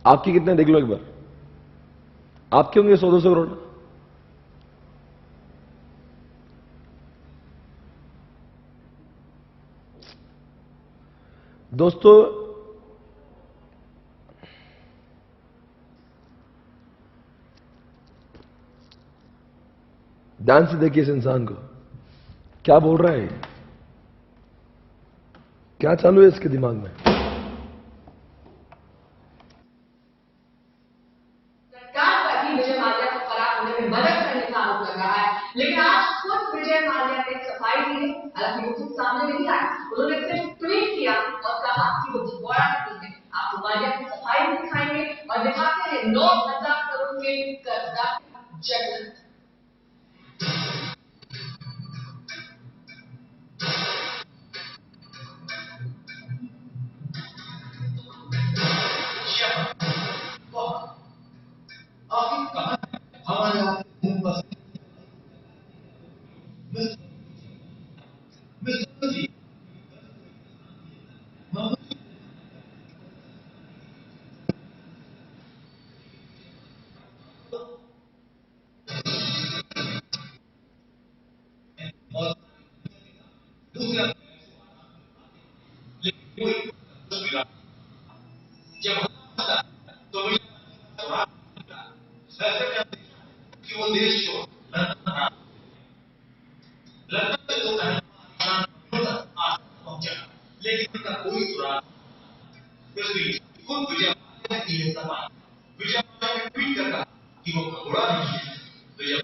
आपकी कितने देख लो एक बार, आपके होंगे 100-200 करोड़। दोस्तों ध्यान से देखिए इस इंसान को, क्या बोल रहा है, क्या चालू है इसके दिमाग में। विजय माल्या को फरार होने में मदद करने का आरोप लगा है, लेकिन आज खुद विजय माल्या ने सफाई दी। हालांकि वो खुद सामने नहीं आया, उन्होंने सिर्फ ट्वीट किया और कहा कि वो दोबारा नहीं है। आप माल्या की सफाई भी दिखाएंगे और दिखाते हैं 9,000 करोड़ के कर्जदार जगत। कि वो देश को लंदन से तो पहुंचा, लेकिन उनका कोई सुराग इस बीच खुद विजय माल्या ने ये सवाल विजय माल्या ने ट्वीट कर कहा कि वो घोड़ा नहीं है। विजय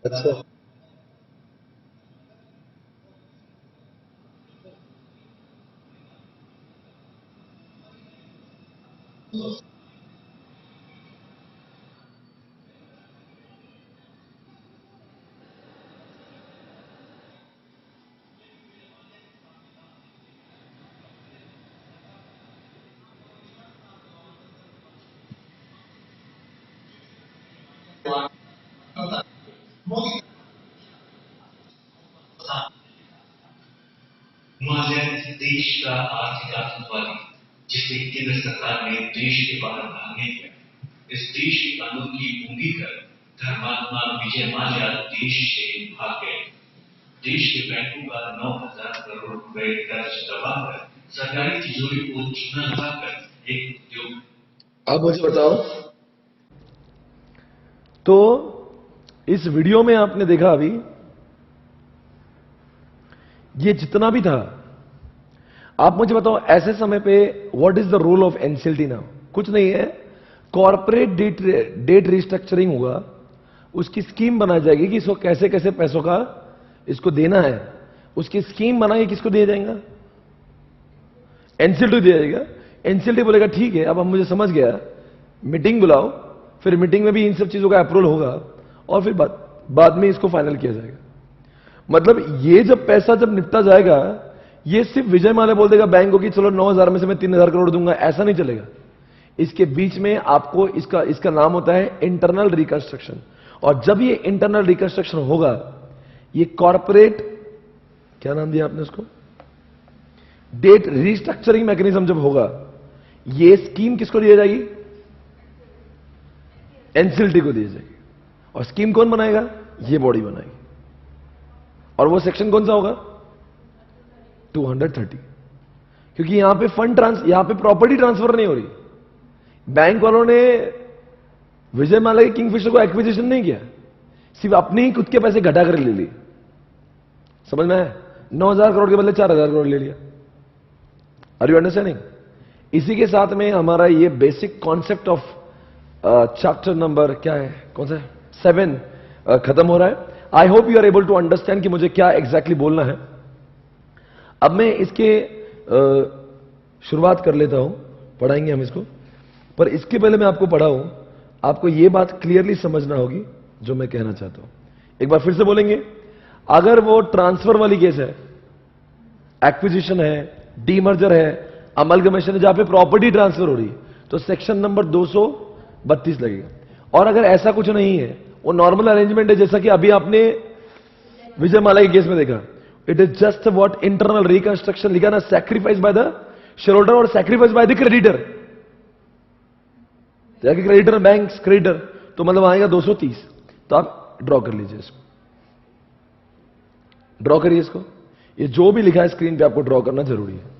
अच्छा, मोदी माल्या देश का आर्थिक आतंकवादी जिसे केंद्र सरकार ने देश के बाहर भागने दिया। इस देश के कानून की उंगली कर धर्मात्मा विजय माल्या देश से भाग गए। देश के बैंकों का 9,000 करोड़ रुपए कर्ज दबाकर सरकारी तिजोरी को चूना लगाकर एक उद्योग। आप मुझे बताओ, तो इस वीडियो में आपने देखा अभी ये जितना भी था, आप मुझे बताओ ऐसे समय पे what is the role of NCLT now? कुछ नहीं है, कॉर्पोरेट डेट रिस्ट्रक्चरिंग होगा, उसकी स्कीम बनाई जाएगी कि इसको कैसे कैसे पैसों का इसको देना है, उसकी स्कीम बनाई किसको दिया जाएगा? एनसीएलटी दिया जाएगा। एनसीएलटी बोलेगा ठीक है, अब हम मुझे समझ गया, मीटिंग बुलाओ, फिर मीटिंग में भी इन सब चीजों का अप्रूवल होगा और फिर बाद में इसको फाइनल किया जाएगा। मतलब ये जब पैसा जब निपटा जाएगा, ये सिर्फ विजय माल्या बोल देगा बैंक को कि चलो 9,000 में से मैं 3,000 करोड़ दूंगा, ऐसा नहीं चलेगा। इसके बीच में आपको इसका नाम होता है इंटरनल रिकंस्ट्रक्शन। और जब ये इंटरनल रिकंस्ट्रक्शन होगा, ये कॉर्पोरेट, क्या नाम दिया आपने उसको, डेट रिस्ट्रक्चरिंग मैकेनिज्म जब होगा, ये स्कीम किसको दी जाएगी? एनसीएलटी को दी जाएगी। और स्कीम कौन बनाएगा? ये बॉडी बनाएगी। और वो सेक्शन कौन सा होगा? 230। क्योंकि यहां पे यहां पे प्रॉपर्टी ट्रांसफर नहीं हो रही। बैंक वालों ने विजय माल्या के किंगफिशर को एक्विजिशन नहीं किया, सिर्फ अपने ही खुद के पैसे घटा कर ले लिए। समझ में आया? 9,000 करोड़ के बदले 4,000 करोड़ ले लिया। Are you understanding? इसी के साथ में हमारा ये basic concept of chapter number क्या है, कौन सा है, 7 खत्म हो रहा है। I hope you are able to understand कि मुझे क्या एग्जैक्टली बोलना है। अब मैं इसके शुरुआत कर लेता हूं, पढ़ाएंगे हम इसको, पर इसके पहले मैं आपको पढ़ाऊं, आपको यह बात क्लियरली समझना होगी जो मैं कहना चाहता हूं। एक बार फिर से बोलेंगे, अगर वो ट्रांसफर वाली केस है, एक्विजिशन है, डीमर्जर है, अमलगमेशन है, जहां पे प्रॉपर्टी ट्रांसफर हो रही है, तो सेक्शन नंबर 232 लगेगा। और अगर ऐसा कुछ नहीं है, वो नॉर्मल अरेंजमेंट है, जैसा कि अभी आपने विजय माल्या के केस में देखा, it is just what internal reconstruction लिखा ना, sacrifice by the shareholder और sacrifice by the creditor. Creditor bank creditor, तो मतलब आएगा 230। तो आप ड्रॉ कर लीजिए इसको, ड्रॉ करिए इसको। ये जो भी लिखा है स्क्रीन पे आपको ड्रॉ करना जरूरी है।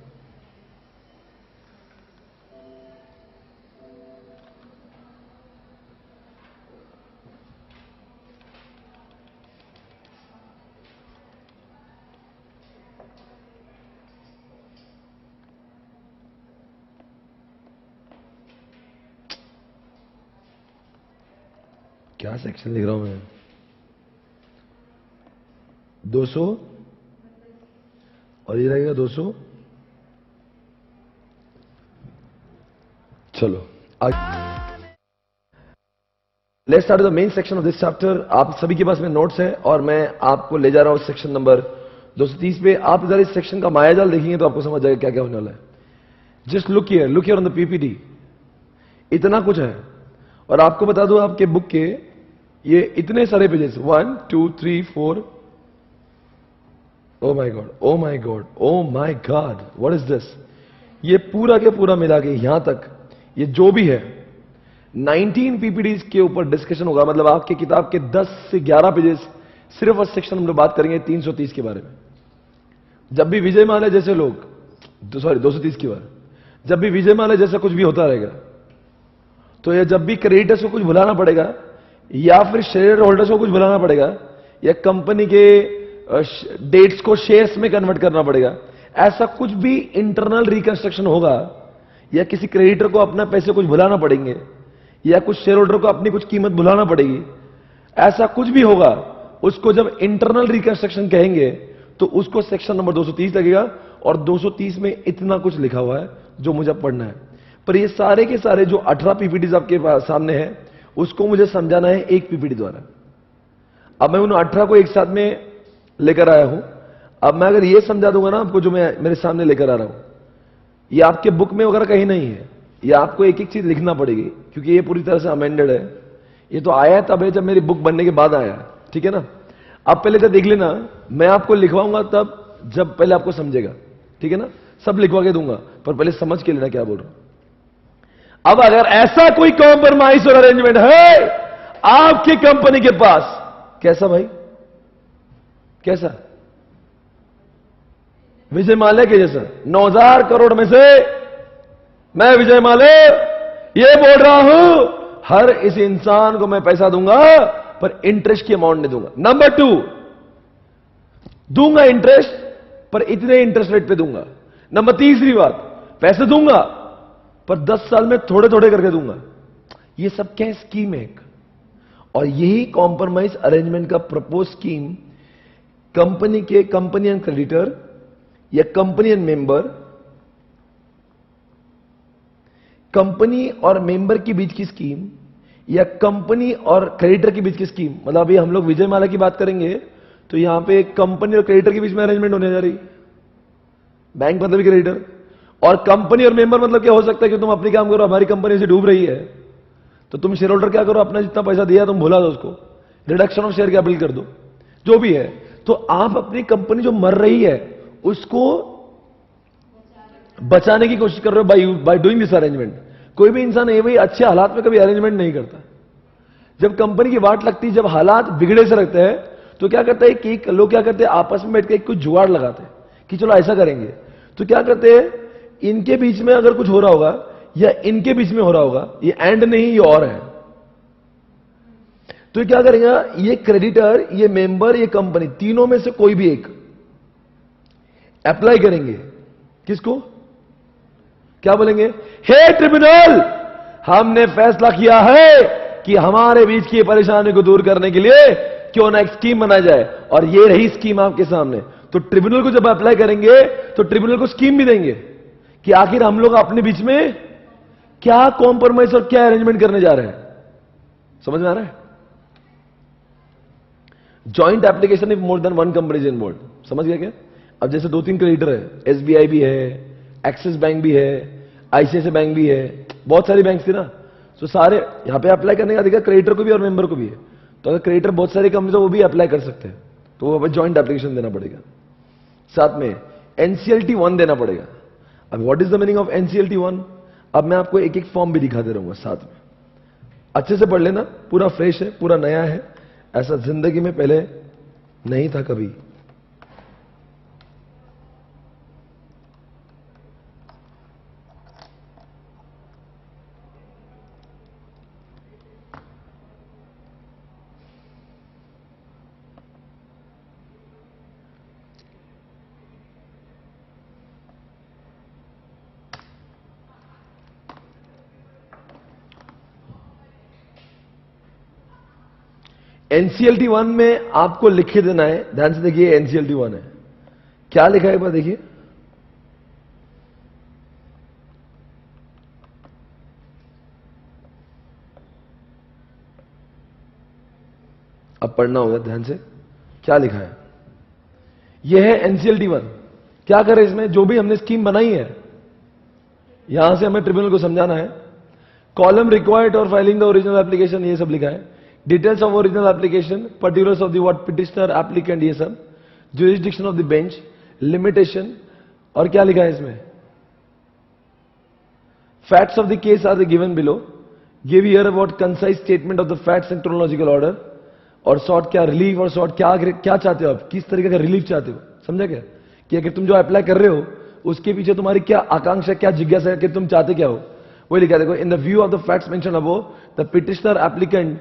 क्या सेक्शन लिख रहा हूं मैं? 200 और ये रहेगा 200। चलो let's start the main section of this chapter. आप सभी के पास में नोट्स है और मैं आपको ले जा रहा हूं सेक्शन नंबर 230 पे। आप जरा इस सेक्शन का मायाजाल देखेंगे तो आपको समझ जाएगा क्या क्या होने वाला है। Just look here on the PPT, इतना कुछ है। और आपको बता दूं, आपके बुक के ये इतने सारे pages, 1 2 3 4, oh my God, oh my God, oh my God, what is this? ये पूरा के पूरा मिला के यहां तक ये जो भी है 19 पीपीडीज के ऊपर डिस्कशन होगा। मतलब आपके किताब के 10 से 11 पेजेस सिर्फ उस सेक्शन हम लोग बात करेंगे 330 के बारे में। जब भी विजय माल्या जैसे लोग, सॉरी 230 की बार, जब भी विजय माल्या जैसा कुछ भी होता रहेगा, तो ये जब भी क्रेडिटर्स को कुछ बुलाना पड़ेगा या फिर शेयर होल्डर्स को कुछ बुलाना पड़ेगा या कंपनी के डेट्स को शेयर्स में कन्वर्ट करना पड़ेगा, ऐसा कुछ भी इंटरनल रिकंस्ट्रक्शन होगा या किसी क्रेडिटर को अपना पैसे कुछ बुलाना पड़ेंगे या कुछ शेयर होल्डर को अपनी कुछ कीमत बुलाना पड़ेगी, ऐसा कुछ भी होगा, उसको जब इंटरनल रिकंस्ट्रक्शन कहेंगे तो उसको सेक्शन नंबर 230 लगेगा। और 230 में इतना कुछ लिखा हुआ है जो मुझे पढ़ना है। पर ये सारे के सारे जो 18 पीपीटीज आपके सामने है उसको मुझे समझाना है एक पीपीटी द्वारा। अब मैं उन 18 को एक साथ में लेकर आया हूं। अब मैं अगर ये समझा दूंगा ना आपको जो मैं मेरे सामने लेकर आ रहा हूं, ये आपके बुक में वगैरह कहीं नहीं है, ये आपको एक एक चीज लिखना पड़ेगी क्योंकि ये पूरी तरह से अमेंडेड है। ये तो आया तब है जब मेरी बुक बनने के बाद आया, ठीक है ना। अब पहले तो देख लेना, मैं आपको लिखवाऊंगा तब जब पहले आपको समझेगा, ठीक है ना। सब लिखवा के दूंगा पर पहले समझ के लेना क्या बोल रहा हूं। अब अगर ऐसा कोई कॉम्प्रोमाइज और अरेंजमेंट है आपकी कंपनी के पास, कैसा भाई, कैसा, विजय माल्या के जैसा 9,000 करोड़ में से मैं विजय माल्या ये बोल रहा हूं हर इस इंसान को मैं पैसा दूंगा पर इंटरेस्ट की अमाउंट नहीं दूंगा। नंबर 2, दूंगा इंटरेस्ट पर इतने इंटरेस्ट रेट पे दूंगा। नंबर 3 बात, पैसे दूंगा पर 10 साल में थोड़े थोड़े करके दूंगा। ये सब क्या स्कीम है एक, और यही कॉम्प्रोमाइज अरेंजमेंट का प्रपोज स्कीम कंपनी के कंपनी एंड क्रेडिटर या कंपनी एंड मेंबर, कंपनी और मेंबर के बीच की स्कीम या कंपनी और क्रेडिटर के बीच की स्कीम। मतलब अभी हम लोग विजय माल्या की बात करेंगे तो यहां पे कंपनी और क्रेडिटर के बीच में अरेंजमेंट होने जा रही। बैंक मतलब क्रेडिटर, और कंपनी और मेंबर मतलब क्या हो सकता है कि तुम अपनी काम करो, हमारी कंपनी से डूब रही है तो तुम शेयर होल्डर क्या करो, अपना जितना पैसा दिया तुम भुला दो, उसको रिडक्शन ऑफ शेयर कैपिटल कर दो, जो भी है। तो आप अपनी कंपनी जो मर रही है उसको बचाने की कोशिश कर रहे हो बाय डूइंग दिस अरेंजमेंट। कोई भी इंसान ये भाई अच्छे हालात में कभी अरेंजमेंट नहीं करता। जब कंपनी की वाट लगती है, जब हालात बिगड़े से रखते हैं तो क्या करते हैं कि लोग क्या करते हैं, आपस में बैठ के कुछ जुगाड़ लगाते हैं कि चलो ऐसा करेंगे। तो क्या करते हैं, इनके बीच में अगर कुछ हो रहा होगा या इनके बीच में हो रहा होगा, ये एंड नहीं ये और है, तो क्या करेगा, ये क्रेडिटर, ये मेंबर, ये कंपनी, तीनों में से कोई भी एक अप्लाई करेंगे। किसको, क्या बोलेंगे, हे ट्रिब्यूनल, हमने फैसला किया है कि हमारे बीच की परेशानी को दूर करने के लिए क्यों ना एक स्कीम बनाई जाए, और ये रही स्कीम आपके सामने। तो ट्रिब्यूनल को जब अप्लाई करेंगे तो ट्रिब्यूनल को स्कीम भी देंगे कि आखिर हम लोग अपने बीच में क्या कॉम्प्रोमाइज और क्या अरेंजमेंट करने जा रहे हैं। समझ में आ रहा है। Joint application if more than 1 company is involve. समझ गया क्या। अब जैसे 2-3 क्रेडिटर है, एसबीआई भी है, एक्सिस बैंक भी है, आईसीआईसीआई बैंक भी है, बहुत सारी बैंक थी ना, तो सारे यहां पे अप्लाई करने का अधिकार क्रेडिटर को भी और मेंबर को भी है। तो अगर क्रेडिटर बहुत सारी कंपनी तो वो भी अप्लाई कर सकते हैं, तो वो जॉइंट एप्लीकेशन देना पड़ेगा। साथ में एनसीएलटी 1 देना पड़ेगा। अब what is the meaning of NCLT 1, अब मैं आपको एक एक फॉर्म भी दिखा दे रहूंगा साथ में, अच्छे से पढ़ लेना, पूरा फ्रेश है, पूरा नया है, ऐसा जिंदगी में पहले नहीं था कभी। एनसीएलटी 1 में आपको लिखे देना है, ध्यान से देखिए, एनसीएलटी 1 है, क्या लिखा है एक बार देखिए। अब पढ़ना होगा ध्यान से, क्या लिखा है। यह है एनसीएलटी 1। क्या करें इसमें, जो भी हमने स्कीम बनाई है, यहां से हमें ट्रिब्यूनल को समझाना है। कॉलम रिक्वायर्ड और फाइलिंग द ओरिजिनल एप्लीकेशन, ये सब लिखा है। Details of original application, particulars of the what petitioner applicant, ये सब, jurisdiction of the bench, limitation, और क्या लिखा है इसमें, facts of the case are the given below, give here about concise statement of the facts in chronological order, और short क्या relief, और शॉर्ट क्या चाहते हो आप, किस तरीके का रिलीफ चाहते हो। समझा क्या, कि अगर तुम जो अप्लाई कर रहे हो उसके पीछे तुम्हारी क्या आकांक्षा, क्या जिज्ञासा है कि तुम चाहते क्या हो। वही लिखा है देखो, in the view of the facts mention above the petitioner applicant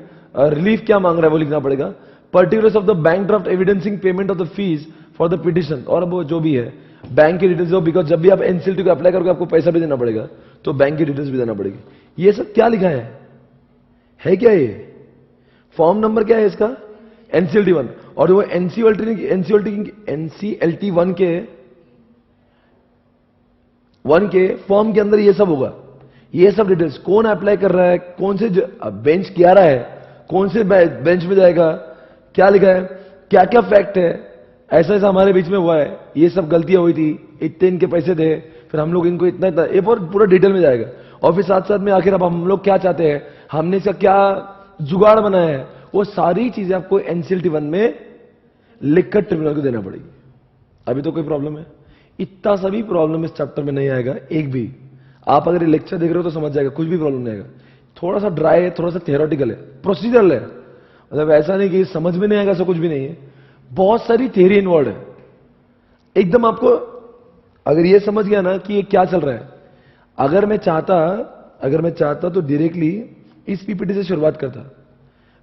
relief क्या मांग रहा है वो लिखना पड़ेगा, particulars of the bank draft evidencing payment of the fees for the petition, और वो जो भी है बैंक की डिटेल्स हो, बिकॉज जब भी आप एनसीएलटी को अप्लाई करोगे आपको पैसा भी देना पड़ेगा, तो बैंक की डिटेल्स भी देना पड़ेगी। ये सब क्या लिखा है क्या ये फॉर्म नंबर क्या है इसका, एनसीएलटी 1, और वो एनसीएलटी 1 के फॉर्म के अंदर ये सब होगा, ये सब डिटेल्स, कौन अप्लाई कर रहा है, कौन से बेंच क्या रहा है, कौन से बेंच में जाएगा, क्या लिखा है, क्या क्या फैक्ट है, ऐसा ऐसा हमारे बीच में हुआ है, ये सब गलतियां हुई थी, इतने इनके पैसे थे, फिर हम लोग इनको इतना इतना, ये पूरा डिटेल में जाएगा। और फिर साथ साथ में आखिर अब हम लोग क्या चाहते हैं, हमने इसका क्या जुगाड़ बनाया है, वो सारी चीजें आपको एनसीएलटी 1 में लिखकर ट्रिब्यूनल को देना पड़ेगी। अभी तो कोई प्रॉब्लम है, इतना सभी प्रॉब्लम इस चैप्टर में नहीं आएगा, एक भी। आप अगर ये लेक्चर देख रहे हो तो समझ जाएगा, कुछ भी प्रॉब्लम नहीं आएगा। थोड़ा सा ड्राई है, थोड़ा सा थियोरेटिकल है, प्रोसीजरल है, मतलब ऐसा नहीं कि समझ में नहीं आएगा, ऐसा कुछ भी नहीं है, बहुत सारी थियरी इन्वॉल्व है। एकदम आपको अगर ये समझ गया ना कि ये क्या चल रहा है, अगर मैं चाहता तो डायरेक्टली इस पीपीटी से शुरुआत करता,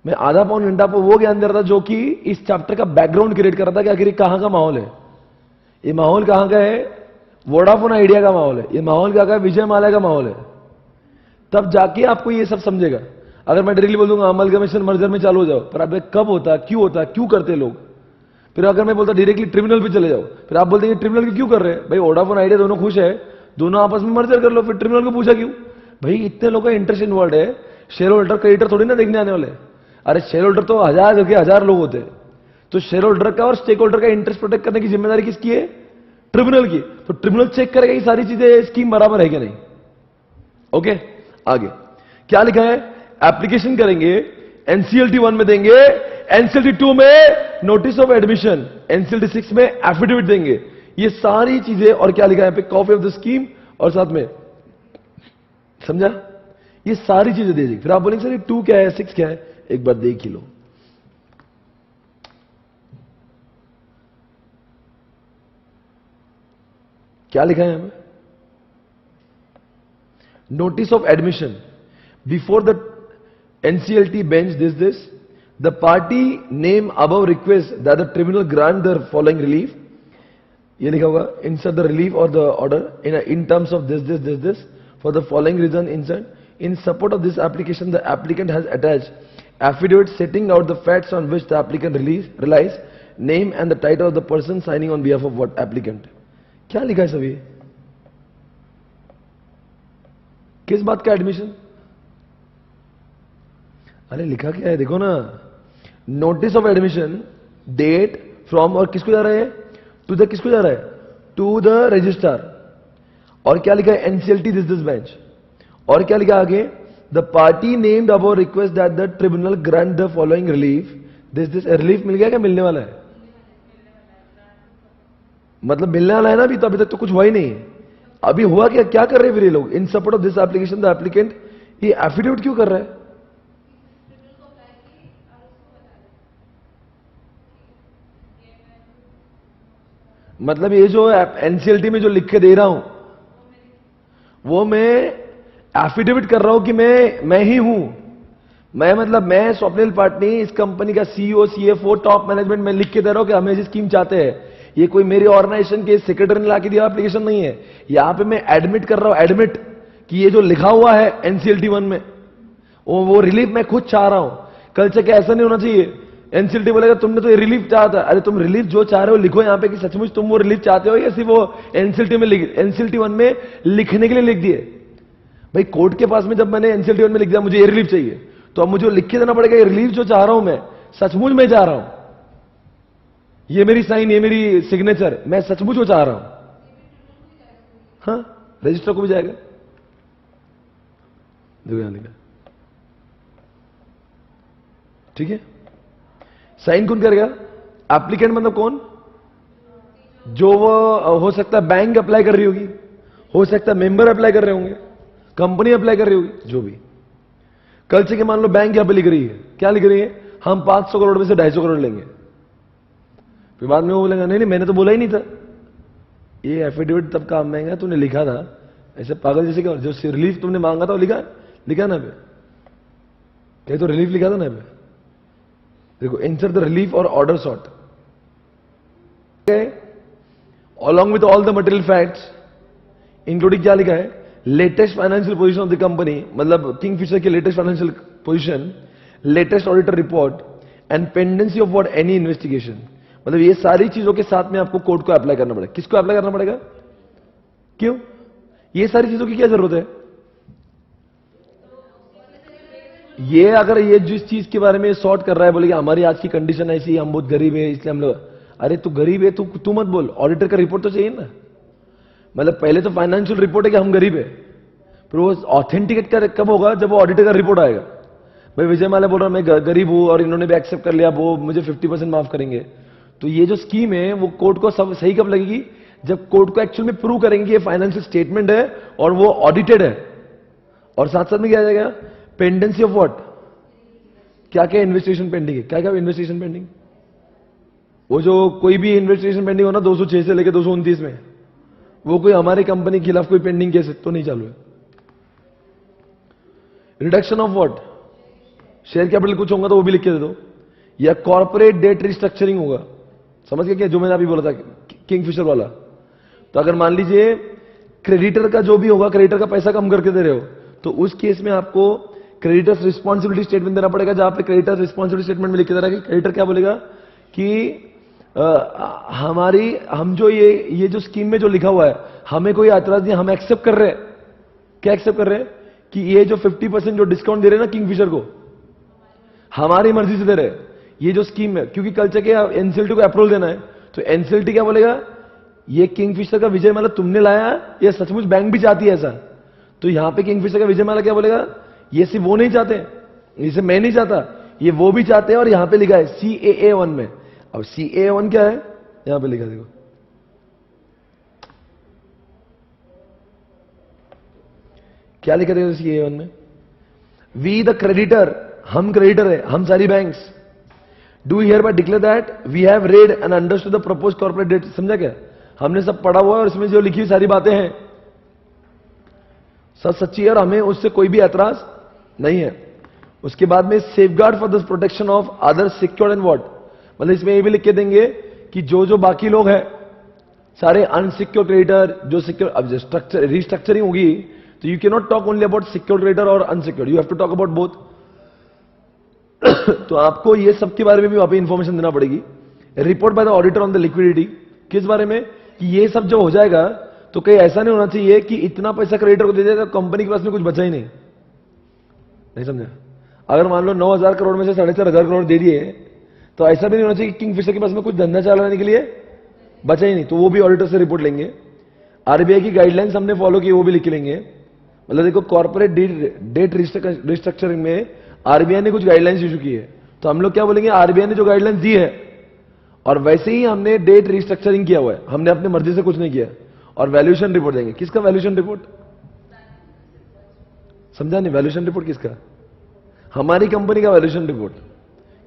मैं आधा पौन घंटा पर वो ज्ञान दे रहा था जो कि इस चैप्टर का बैकग्राउंड क्रिएट कर रहा था कि आखिर कहां का माहौल है, ये माहौल कहां का है, वोडाफोन आइडिया का माहौल है, ये माहौल क्या का है, विजय माल्या का माहौल है, तब जाके आपको ये सब समझेगा। अगर मैं डायरेक्टली बोल दूंगा अमलगमेशन मर्जर में चालू हो जाओ, पर अब कब होता, क्यों करते लोग, फिर अगर मैं बोलता डायरेक्टली ट्रिब्यूनल पे चले जाओ, फिर आप बोलते हैं ट्रिब्यूनल की क्यों कर रहे हैं, भाई वोडाफोन आइडिया दोनों खुश है, दोनों आपस में मर्जर कर लो, फिर ट्रिब्यूनल को पूछा क्यों, भाई इतने लोगों का इंटरेस्ट इन्वॉल्व है, शेयर होल्डर क्रेडिटर थोड़ी ना देखने आने वाले, अरे शेयर होल्डर तो हजार लोग होते हैं, तो शेयर होल्डर का और स्टेक होल्डर का इंटरेस्ट प्रोटेक्ट करने की जिम्मेदारी किसकी है, ट्रिब्यूनल की, तो ट्रिब्यूनल चेक करेगा ये सारी चीजें स्कीम बराबर है कि नहीं। ओके, आगे क्या लिखा है, एप्लीकेशन करेंगे, एनसीएलटी 1 में देंगे, एनसीएलटी 2 में नोटिस ऑफ एडमिशन, एनसीएलटी 6 में एफिडेविट देंगे, ये सारी चीजें, और क्या लिखा है यहाँ पे, कॉपी ऑफ द स्कीम, और साथ में, समझा, ये सारी चीजें दे दी। फिर आप बोलेंगे सर 2 क्या है, 6 क्या है, एक बार देख ही लो। क्या लिखा है यहां पे, notice of admission before the NCLT bench this the party name above request that the tribunal grant the following relief, ये लिखा होगा, insert the relief or the order in terms of this for the following reason insert, in support of this application the applicant has attached affidavit setting out the facts on which the applicant relies, name and the title of the person signing on behalf of what applicant। क्या लिखा है सभी, किस बात का admission, अरे लिखा क्या है देखो ना, notice of admission, date, from, और किसको जा रहा है, टू द, किसको जा रहा है, टू द रजिस्ट्रार, और क्या लिखा है, एनसीएलटी दिस बेंच, और क्या लिखा आगे, the party named above request that the tribunal grant the following relief this relief मिल गया क्या, मिलने वाला है, मतलब मिलने वाला है ना, अभी तक तो कुछ हुआ ही नहीं है, अभी हुआ क्या, क्या कर रहे हैं फिर ये लोग, इन support of this application the applicant, ये एफिडेविट क्यों कर रहा है, मतलब ये जो एनसीएलटी में जो लिख के दे रहा हूं वो मैं एफिडेविट कर रहा हूं कि मैं ही हूं, मैं स्वप्निल पाटनी इस कंपनी का सीईओ सीएफओ टॉप मैनेजमेंट में लिख के दे रहा हूं कि हमें ऐसी स्कीम चाहते हैं, ये कोई मेरी ऑर्गेनाइजेशन के सेक्रेटरी ने लाके दिया एप्लीकेशन नहीं है, यहां पे मैं एडमिट कर रहा हूं, एडमिट कि ये जो लिखा हुआ है एनसीएलटी 1 में वो रिलीफ मैं खुद चाह रहा हूं। कल से क्या ऐसा नहीं होना चाहिए, एनसीएलटी बोलेगा तुमने तो ये रिलीफ चाहा था, अरे तुम रिलीफ जो चाह रहे हो लिखो यहां पे कि सचमुच तुम वो रिलीफ चाहते हो या सिर्फ वो एनसीएलटी 1 में लिखने के लिए लिख दिए। भाई कोर्ट के पास में जब मैंने एनसीएलटी 1 में लिख दिया मुझे ये रिलीफ चाहिए, तो अब मुझे लिख के देना पड़ेगा ये रिलीफ जो चाह रहा हूं मैं सचमुच में चाह रहा हूं, ये मेरी साइन, ये मेरी सिग्नेचर, मैं सचमुच वो चाह रहा हूं, हाँ रजिस्टर को भी जाएगा, देखो यहां लिखा, ठीक है। साइन कौन करेगा, एप्लीकेंट मतलब कौन, जो वो हो सकता है बैंक अप्लाई कर रही होगी, हो सकता है मेंबर अप्लाई कर रहे होंगे, कंपनी अप्लाई कर रही होगी, जो भी। कल से के मान लो बैंक यहां पे लिख रही है, क्या लिख रही है, हम 500 करोड़ में से 250 करोड़ लेंगे, फिर बाद में वो बोलेगा नहीं मैंने तो बोला ही नहीं था, ये एफिडेविट तब काम में आएगा, तूने लिखा था ऐसे पागल जैसे क्या, जो रिलीफ तुमने मांगा था वो लिखा ना पे, कहीं तो रिलीफ लिखा था ना पे, देखो इंसर्ट द रिलीफ और order sort, along with all the material facts including क्या लिखा है, latest financial position of the company, मतलब किंगफिशर की latest financial position, latest auditor report and pendency of what any investigation. मतलब ये सारी चीजों के साथ में आपको कोड को अप्लाई करना पड़ेगा। किसको अप्लाई करना पड़ेगा, क्यों, ये सारी चीजों की क्या जरूरत है? ये अगर ये जिस चीज के बारे में सॉर्ट कर रहा है, बोले कि हमारी आज की कंडीशन ऐसी, हम बहुत गरीब है इसलिए हम लोग, अरे तू गरीब है, तू मत बोल, ऑडिटर का रिपोर्ट तो चाहिए ना। मतलब पहले तो फाइनेंशियल रिपोर्ट है कि हम गरीब है, फिर वो ऑथेंटिकेट कब होगा, जब वो ऑडिटर का रिपोर्ट आएगा। भाई विजय माल्या बोल रहा मैं गरीब हूं और इन्होंने भी एक्सेप्ट कर लिया, वो मुझे 50% माफ करेंगे। तो ये जो स्कीम है वो कोर्ट को सब सही कब लगेगी, जब कोर्ट को एक्चुअल में प्रूव करेंगे ये फाइनेंशियल स्टेटमेंट है और वो ऑडिटेड है। और साथ साथ में क्या आ जाएगा, पेंडेंसी ऑफ व्हाट, क्या क्या इन्वेस्टिगेशन पेंडिंग है, क्या क्या इन्वेस्टिगेशन पेंडिंग, वो जो कोई भी इन्वेस्टिगेशन पेंडिंग हो ना 206 से लेकर 229 में, वो कोई हमारी कंपनी के खिलाफ कोई पेंडिंग केस तो नहीं चालू है। Reduction of what, share capital कुछ होगा तो वो भी लिख के दे दो, या कॉर्पोरेट डेट रिस्ट्रक्चरिंग होगा। समझ गए क्या, जो मैंने अभी बोला था किंगफिशर वाला। तो अगर मान लीजिए क्रेडिटर का जो भी होगा, क्रेडिटर का पैसा कम करके दे रहे हो, तो उस केस में आपको क्रेडिटर्स रिस्पॉन्सिबिलिटी स्टेटमेंट देना पड़ेगा, जहां पे क्रेडिटर्स रिस्पॉन्सिबिलिटी स्टेटमेंट में लिख के दे रहा है कि क्रेडिटर क्या बोलेगा कि हम जो ये जो स्कीम में जो लिखा हुआ है हमें कोई एतराज नहीं, हम एक्सेप्ट कर रहे हैं। क्या एक्सेप्ट कर रहे हैं कि ये जो 50% जो डिस्काउंट दे रहे हैं ना किंगफिशर को, हमारी मर्जी से दे रहे हैं ये जो स्कीम है, क्योंकि कल चके एनसीएलटी को अप्रूवल देना है। तो एनसीएलटी क्या बोलेगा, ये किंगफिशर का विजय माल्या तुमने लाया, ये सचमुच बैंक भी चाहती है ऐसा। तो यहां पे किंगफिशर का विजय माल्या क्या बोलेगा, ये सिर्फ वो नहीं चाहते, इसे मैं नहीं चाहता, ये वो भी चाहते हैं। और यहां पे लिखा है CAA1 में। अब CAA1 क्या है, यहां पे लिखा देखो, क्या लिखा देखो CAA1 में, वी द क्रेडिटर, हम क्रेडिटर है, हम सारी banks, do hereby declare that we have read and understood the propose corporate debt. समझा क्या, हमने सब पढ़ा हुआ है और इसमें जो लिखी हुई सारी बातें हैं सब सच्ची है और हमें उससे कोई भी ऐतराज नहीं है। उसके बाद में safeguard for the protection of other secured and what, मतलब इसमें ये भी लिख के देंगे कि जो बाकी लोग हैं सारे अनसिक्योर क्रेडिटर, जो सिक्योर, अब स्ट्रक्चर रिस्ट्रक्चरिंग होगी तो you can not talk only about secure creditor और unsecured, you have to talk about both. तो आपको ये सब के बारे में भी वहां पे इंफॉर्मेशन देना पड़ेगी। Report by the auditor on the liquidity, किस बारे में, कि ये सब जब हो जाएगा तो कहीं ऐसा नहीं होना चाहिए कि इतना पैसा क्रेडिटर को दे देगा कंपनी के पास में कुछ बचा ही नहीं समझा। अगर मान लो 9,000 करोड़ में से 4,500 करोड़ दे दिए, तो ऐसा भी नहीं होना चाहिए कि किंगफिशर के पास में कुछ धंधा चलाने के लिए बचा ही नहीं, तो वो भी ऑडिटर से रिपोर्ट लेंगे। आरबीआई की गाइडलाइंस हमने फॉलो की, वो भी लिख लेंगे। मतलब देखो कॉर्पोरेट डेट रिस्ट्रक्चरिंग में आरबीआई ने कुछ गाइडलाइंस इशू की है, तो हम लोग क्या बोलेंगे, आरबीआई ने जो गाइडलाइंस दी है और वैसे ही हमने डेट रिस्ट्रक्चरिंग किया हुआ है, हमने अपनी मर्जी से कुछ नहीं किया। और वैल्यूएशन रिपोर्ट देंगे, किसका वैल्यूएशन रिपोर्ट, समझा नहीं, वैल्यूएशन रिपोर्ट किसका, हमारी कंपनी का वैल्यूएशन रिपोर्ट,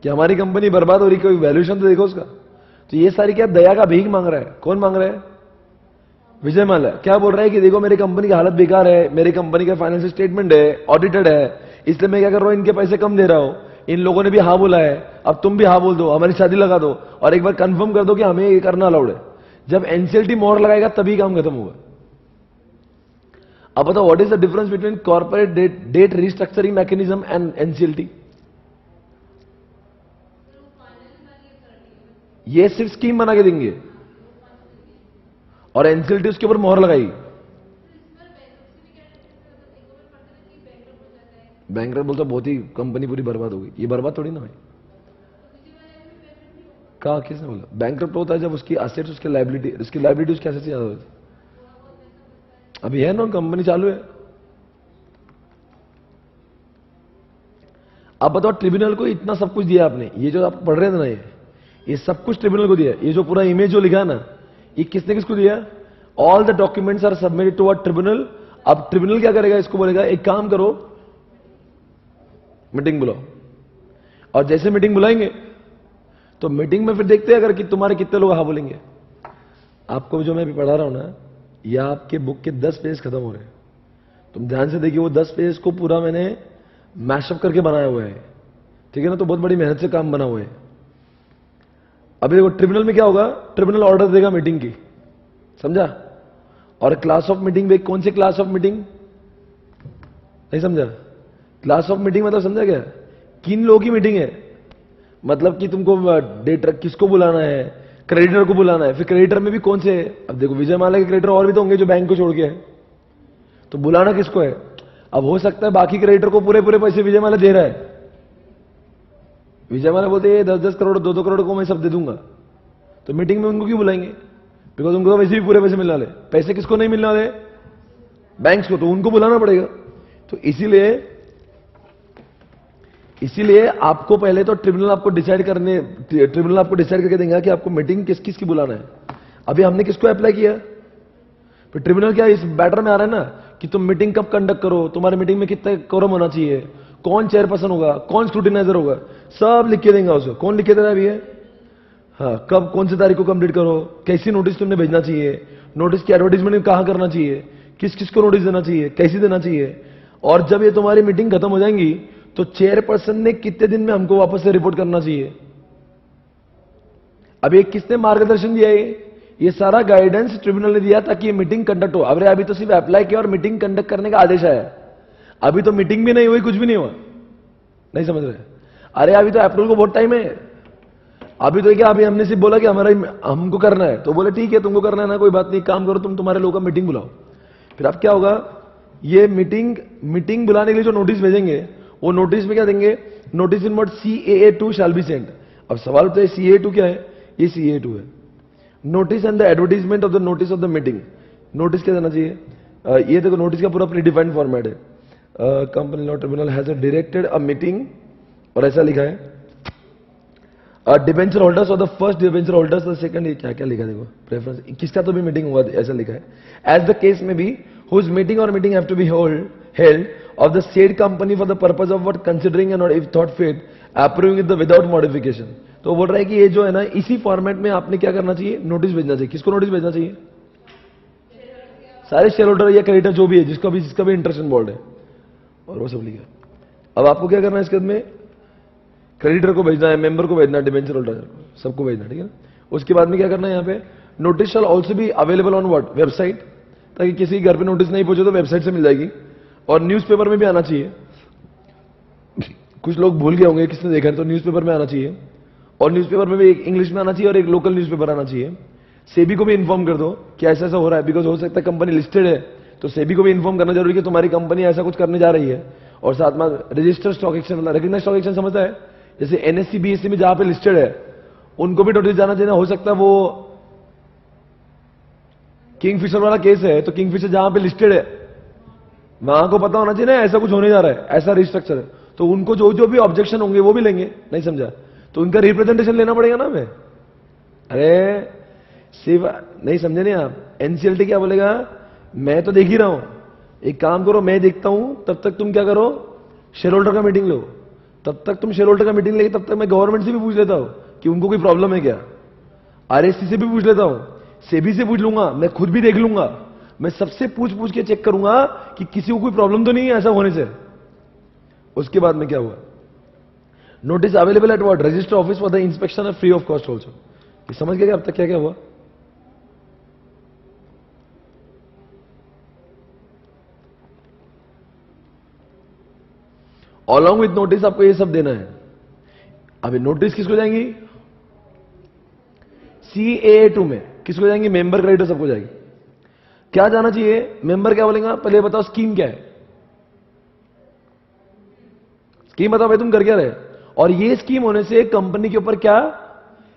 कि हमारी कंपनी बर्बाद हो रही, कोई वैल्यूएशन तो देखो उसका। तो ये सारी क्या दया का भीख मांग रहा है, कौन मांग रहा है, विजय माल्या। क्या बोल रहा है कि देखो मेरी कंपनी की हालत बेकार है, मेरी कंपनी का फाइनेंशियल स्टेटमेंट है, ऑडिटेड है, इसलिए मैं क्या कर रहा हूं, इनके पैसे कम दे रहा हूं, इन लोगों ने भी हाँ बोला है, अब तुम भी हाँ बोल दो, हमारी शादी लगा दो और एक बार कंफर्म कर दो कि हमें ये करना अलाउड है। जब एनसीएलटी मोहर लगाएगा तभी काम खत्म होगा। अब बताओ what is the difference between corporate debt restructuring mechanism and NCLT. ये सिर्फ स्कीम बना के देंगे और एनसीएलटी उसके ऊपर मोहर लगाएगी। बैंकरप्ट बोलता बहुत ही कंपनी पूरी बर्बाद हो गई, ये बर्बाद थोड़ी ना हुई। कहा, किसने बोला, बैंकरप्ट होता है जब उसकी एसेट्स उसके लायबिलिटी उसके एसेट्स ज्यादा होती। अभी है ना, कंपनी चालू है। अब बताओ ट्रिब्यूनल को इतना सब कुछ दिया आपने, ये जो आप पढ़ रहे थे ना, ये सब कुछ ट्रिब्यूनल को दिया। ये जो पूरा इमेज जो लिखा है ना, ये किसने किसको दिया, all the documents are submitted to a tribunal. अब ट्रिब्यूनल क्या करेगा, इसको बोलेगा एक काम करो मीटिंग बुलाओ, और जैसे मीटिंग बुलाएंगे तो मीटिंग में फिर देखते हैं अगर कि तुम्हारे कितने लोग हाँ बोलेंगे। आपको जो मैं अभी पढ़ा रहा हूं ना, या आपके बुक के 10 पेज खत्म हो रहे हैं। तुम ध्यान से देखिए, वो 10 पेज को पूरा मैंने मैशअप करके बनाया हुआ है, ठीक है ना। तो बहुत बड़ी मेहनत से काम बना हुआ है। अभी देखो ट्रिब्यूनल में क्या होगा, ट्रिब्यूनल ऑर्डर देगा मीटिंग की, समझा। और क्लास ऑफ मीटिंग में कौन सी क्लास ऑफ मीटिंग, नहीं समझा। क्लास ऑफ मीटिंग मतलब समझा क्या, किन लोगों की मीटिंग है, मतलब कि तुमको डेटर किसको बुलाना है, क्रेडिटर को बुलाना है। फिर क्रेडिटर में भी कौन से, अब देखो विजय माल्या के क्रेडिटर और भी तो होंगे जो बैंक को छोड़ के है, तो बुलाना किसको है। अब हो सकता है बाकी क्रेडिटर को पूरे पूरे पैसे विजय माल्या दे रहा है, विजय माल्या बोलते 10-10 करोड़ 2-2 करोड़ को मैं सब दे दूंगा, तो मीटिंग में उनको क्यों बुलाएंगे, बिकॉज उनको तो वैसे भी पूरे पैसे मिलने वाले। पैसे किसको नहीं मिलने वाले, बैंक्स को, तो उनको बुलाना पड़ेगा। तो इसीलिए आपको पहले तो ट्रिब्यूनल आपको डिसाइड करके देंगे कि आपको मीटिंग किस किस की बुलाना है। अभी हमने किसको अप्लाई किया, फिर ट्रिब्यूनल क्या इस बैटर में आ रहा है ना कि तुम मीटिंग कब कंडक्ट करो, तुम्हारी मीटिंग में कितना कोरम होना चाहिए, कौन चेयरपर्सन होगा, कौन स्क्रूटिनाइजर होगा, सब लिख के देंगे उसको। कौन लिख के दे रहा है अभी है, हाँ, कब कौन सी तारीख को कंप्लीट करो, कैसी नोटिस तुमने भेजना चाहिए, नोटिस की एडवर्टीजमेंट कहां करना चाहिए, किस किस को नोटिस देना चाहिए, कैसी देना चाहिए। और जब ये तुम्हारी मीटिंग खत्म हो जाएंगी तो चेयरपर्सन ने कितने दिन में हमको वापस से रिपोर्ट करना चाहिए। अब ये किसने मार्गदर्शन दिया है, ये सारा गाइडेंस ट्रिब्यूनल ने दिया ताकि ये मीटिंग कंडक्ट हो। अभी तो सिर्फ अप्लाई किया और मीटिंग कंडक्ट करने का आदेश आया, अभी तो मीटिंग भी नहीं हुई, कुछ भी नहीं हुआ, नहीं समझ रहे। अरे अभी तो अप्रैल को बहुत टाइम है, अभी तो क्या, अभी हमने सिर्फ बोला कि हमको करना है, तो बोले ठीक है तुमको करना है ना, कोई बात नहीं, काम करो, तुम तुम्हारे लोगों का मीटिंग बुलाओ। फिर अब क्या होगा, ये मीटिंग बुलाने के लिए जो नोटिस भेजेंगे, वो नोटिस में क्या देंगे, notice in what CAA2 shall be sent. अब सवाल तो है CAA2 क्या है, ये CAA2 है, notice and the advertisement of the notice of the meeting. Notice क्या देना चाहिए, ये देखो नोटिस का पूरा प्रीडिफाइंड फॉर्मेट है। Company law tribunal has directed a meeting, और ऐसा लिखा है डिबेंचर होल्डर्स और the first debenture holders, the second, क्या क्या लिखा है देखो, प्रेफरेंस किसका तो भी मीटिंग हुआ, ऐसा लिखा है। एज द केस में बी हुज मीटिंग और meeting have to be held of the said company for the purpose of what considering and if thought fit approving it without modification। तो बोल रहा है कि ये जो है ना, इसी फॉर्मेट में आपने क्या करना चाहिए, नोटिस भेजना चाहिए। किसको नोटिस भेजना चाहिए, सारे शेयर होल्डर या क्रेडिटर जो भी है, जिसका भी इंटरेस्ट इन्वॉल्व है, और वो सब लिखा। अब आपको क्या करना है इसके में, क्रेडिटर को भेजना है, मेंबर को भेजना है, डिबेंचर होल्डर सबको भेजना, ठीक है। उसके बाद में क्या करना है, यहाँ पे नोटिस शैल ऑल्सो भी अवेलेबल ऑन व्हाट, वेबसाइट, ताकि किसी घर पे नोटिस नहीं पहुंचे तो वेबसाइट से मिल जाएगी। और न्यूज़पेपर में भी आना चाहिए, कुछ लोग भूल गए होंगे, किसने देखा है, तो न्यूज़पेपर में आना चाहिए। और न्यूज़पेपर में भी एक इंग्लिश में आना चाहिए और एक लोकल न्यूज़पेपर आना चाहिए। सेबी को भी इन्फॉर्म कर दो कि ऐसा ऐसा हो रहा है, बिकॉज हो सकता है कंपनी लिस्टेड है, तो सेबी को भी इन्फॉर्म करना जरूरी है कि तुम्हारी कंपनी ऐसा कुछ करने जा रही है। और साथ में registered stock exchange, recognised stock exchange समझता है, जैसे NSE BSE में जहां पे लिस्टेड है उनको भी नोटिस जाना चाहिए। हो सकता है वो किंगफिशर वाला केस है, तो किंगफिशर जहां पे लिस्टेड है वहां को पता होना चाहिए ना ऐसा कुछ होने जा रहा है, ऐसा रिस्ट्रक्चर है, तो उनको जो जो भी ऑब्जेक्शन होंगे वो भी लेंगे, नहीं समझा, तो उनका रिप्रेजेंटेशन लेना पड़ेगा ना हमें। अरे सिर्फ नहीं समझे नहीं आप, NCLT क्या बोलेगा, मैं तो देख ही रहा हूं, एक काम करो मैं देखता हूं, तब तक तुम क्या करो, शेयर होल्डर का मीटिंग लो, तब तक तुम शेयर होल्डर का मीटिंग लेके, तब तक मैं गवर्नमेंट से भी पूछ लेता हूं कि उनको कोई प्रॉब्लम है क्या, RSC से भी पूछ लेता हूं, सेबी से पूछ लूंगा, मैं खुद भी देख लूंगा, मैं सबसे पूछ के चेक करूंगा कि किसी को कोई प्रॉब्लम तो नहीं है ऐसा होने से। उसके बाद में क्या हुआ, notice available at what, register office for the inspection free of cost also. समझ गए अब तक क्या क्या हुआ। अलॉन्ग विथ नोटिस आपको ये सब देना है। अभी नोटिस किसको जाएंगी, CAA2 में किसको जाएंगी, मेंबर क्रेडिटर सबको जाएगी। क्या जाना चाहिए, मेंबर क्या बोलेगा, पहले बताओ स्कीम क्या है, स्कीम बताओ भाई तुम कर क्या रहे, और ये स्कीम होने से कंपनी के ऊपर क्या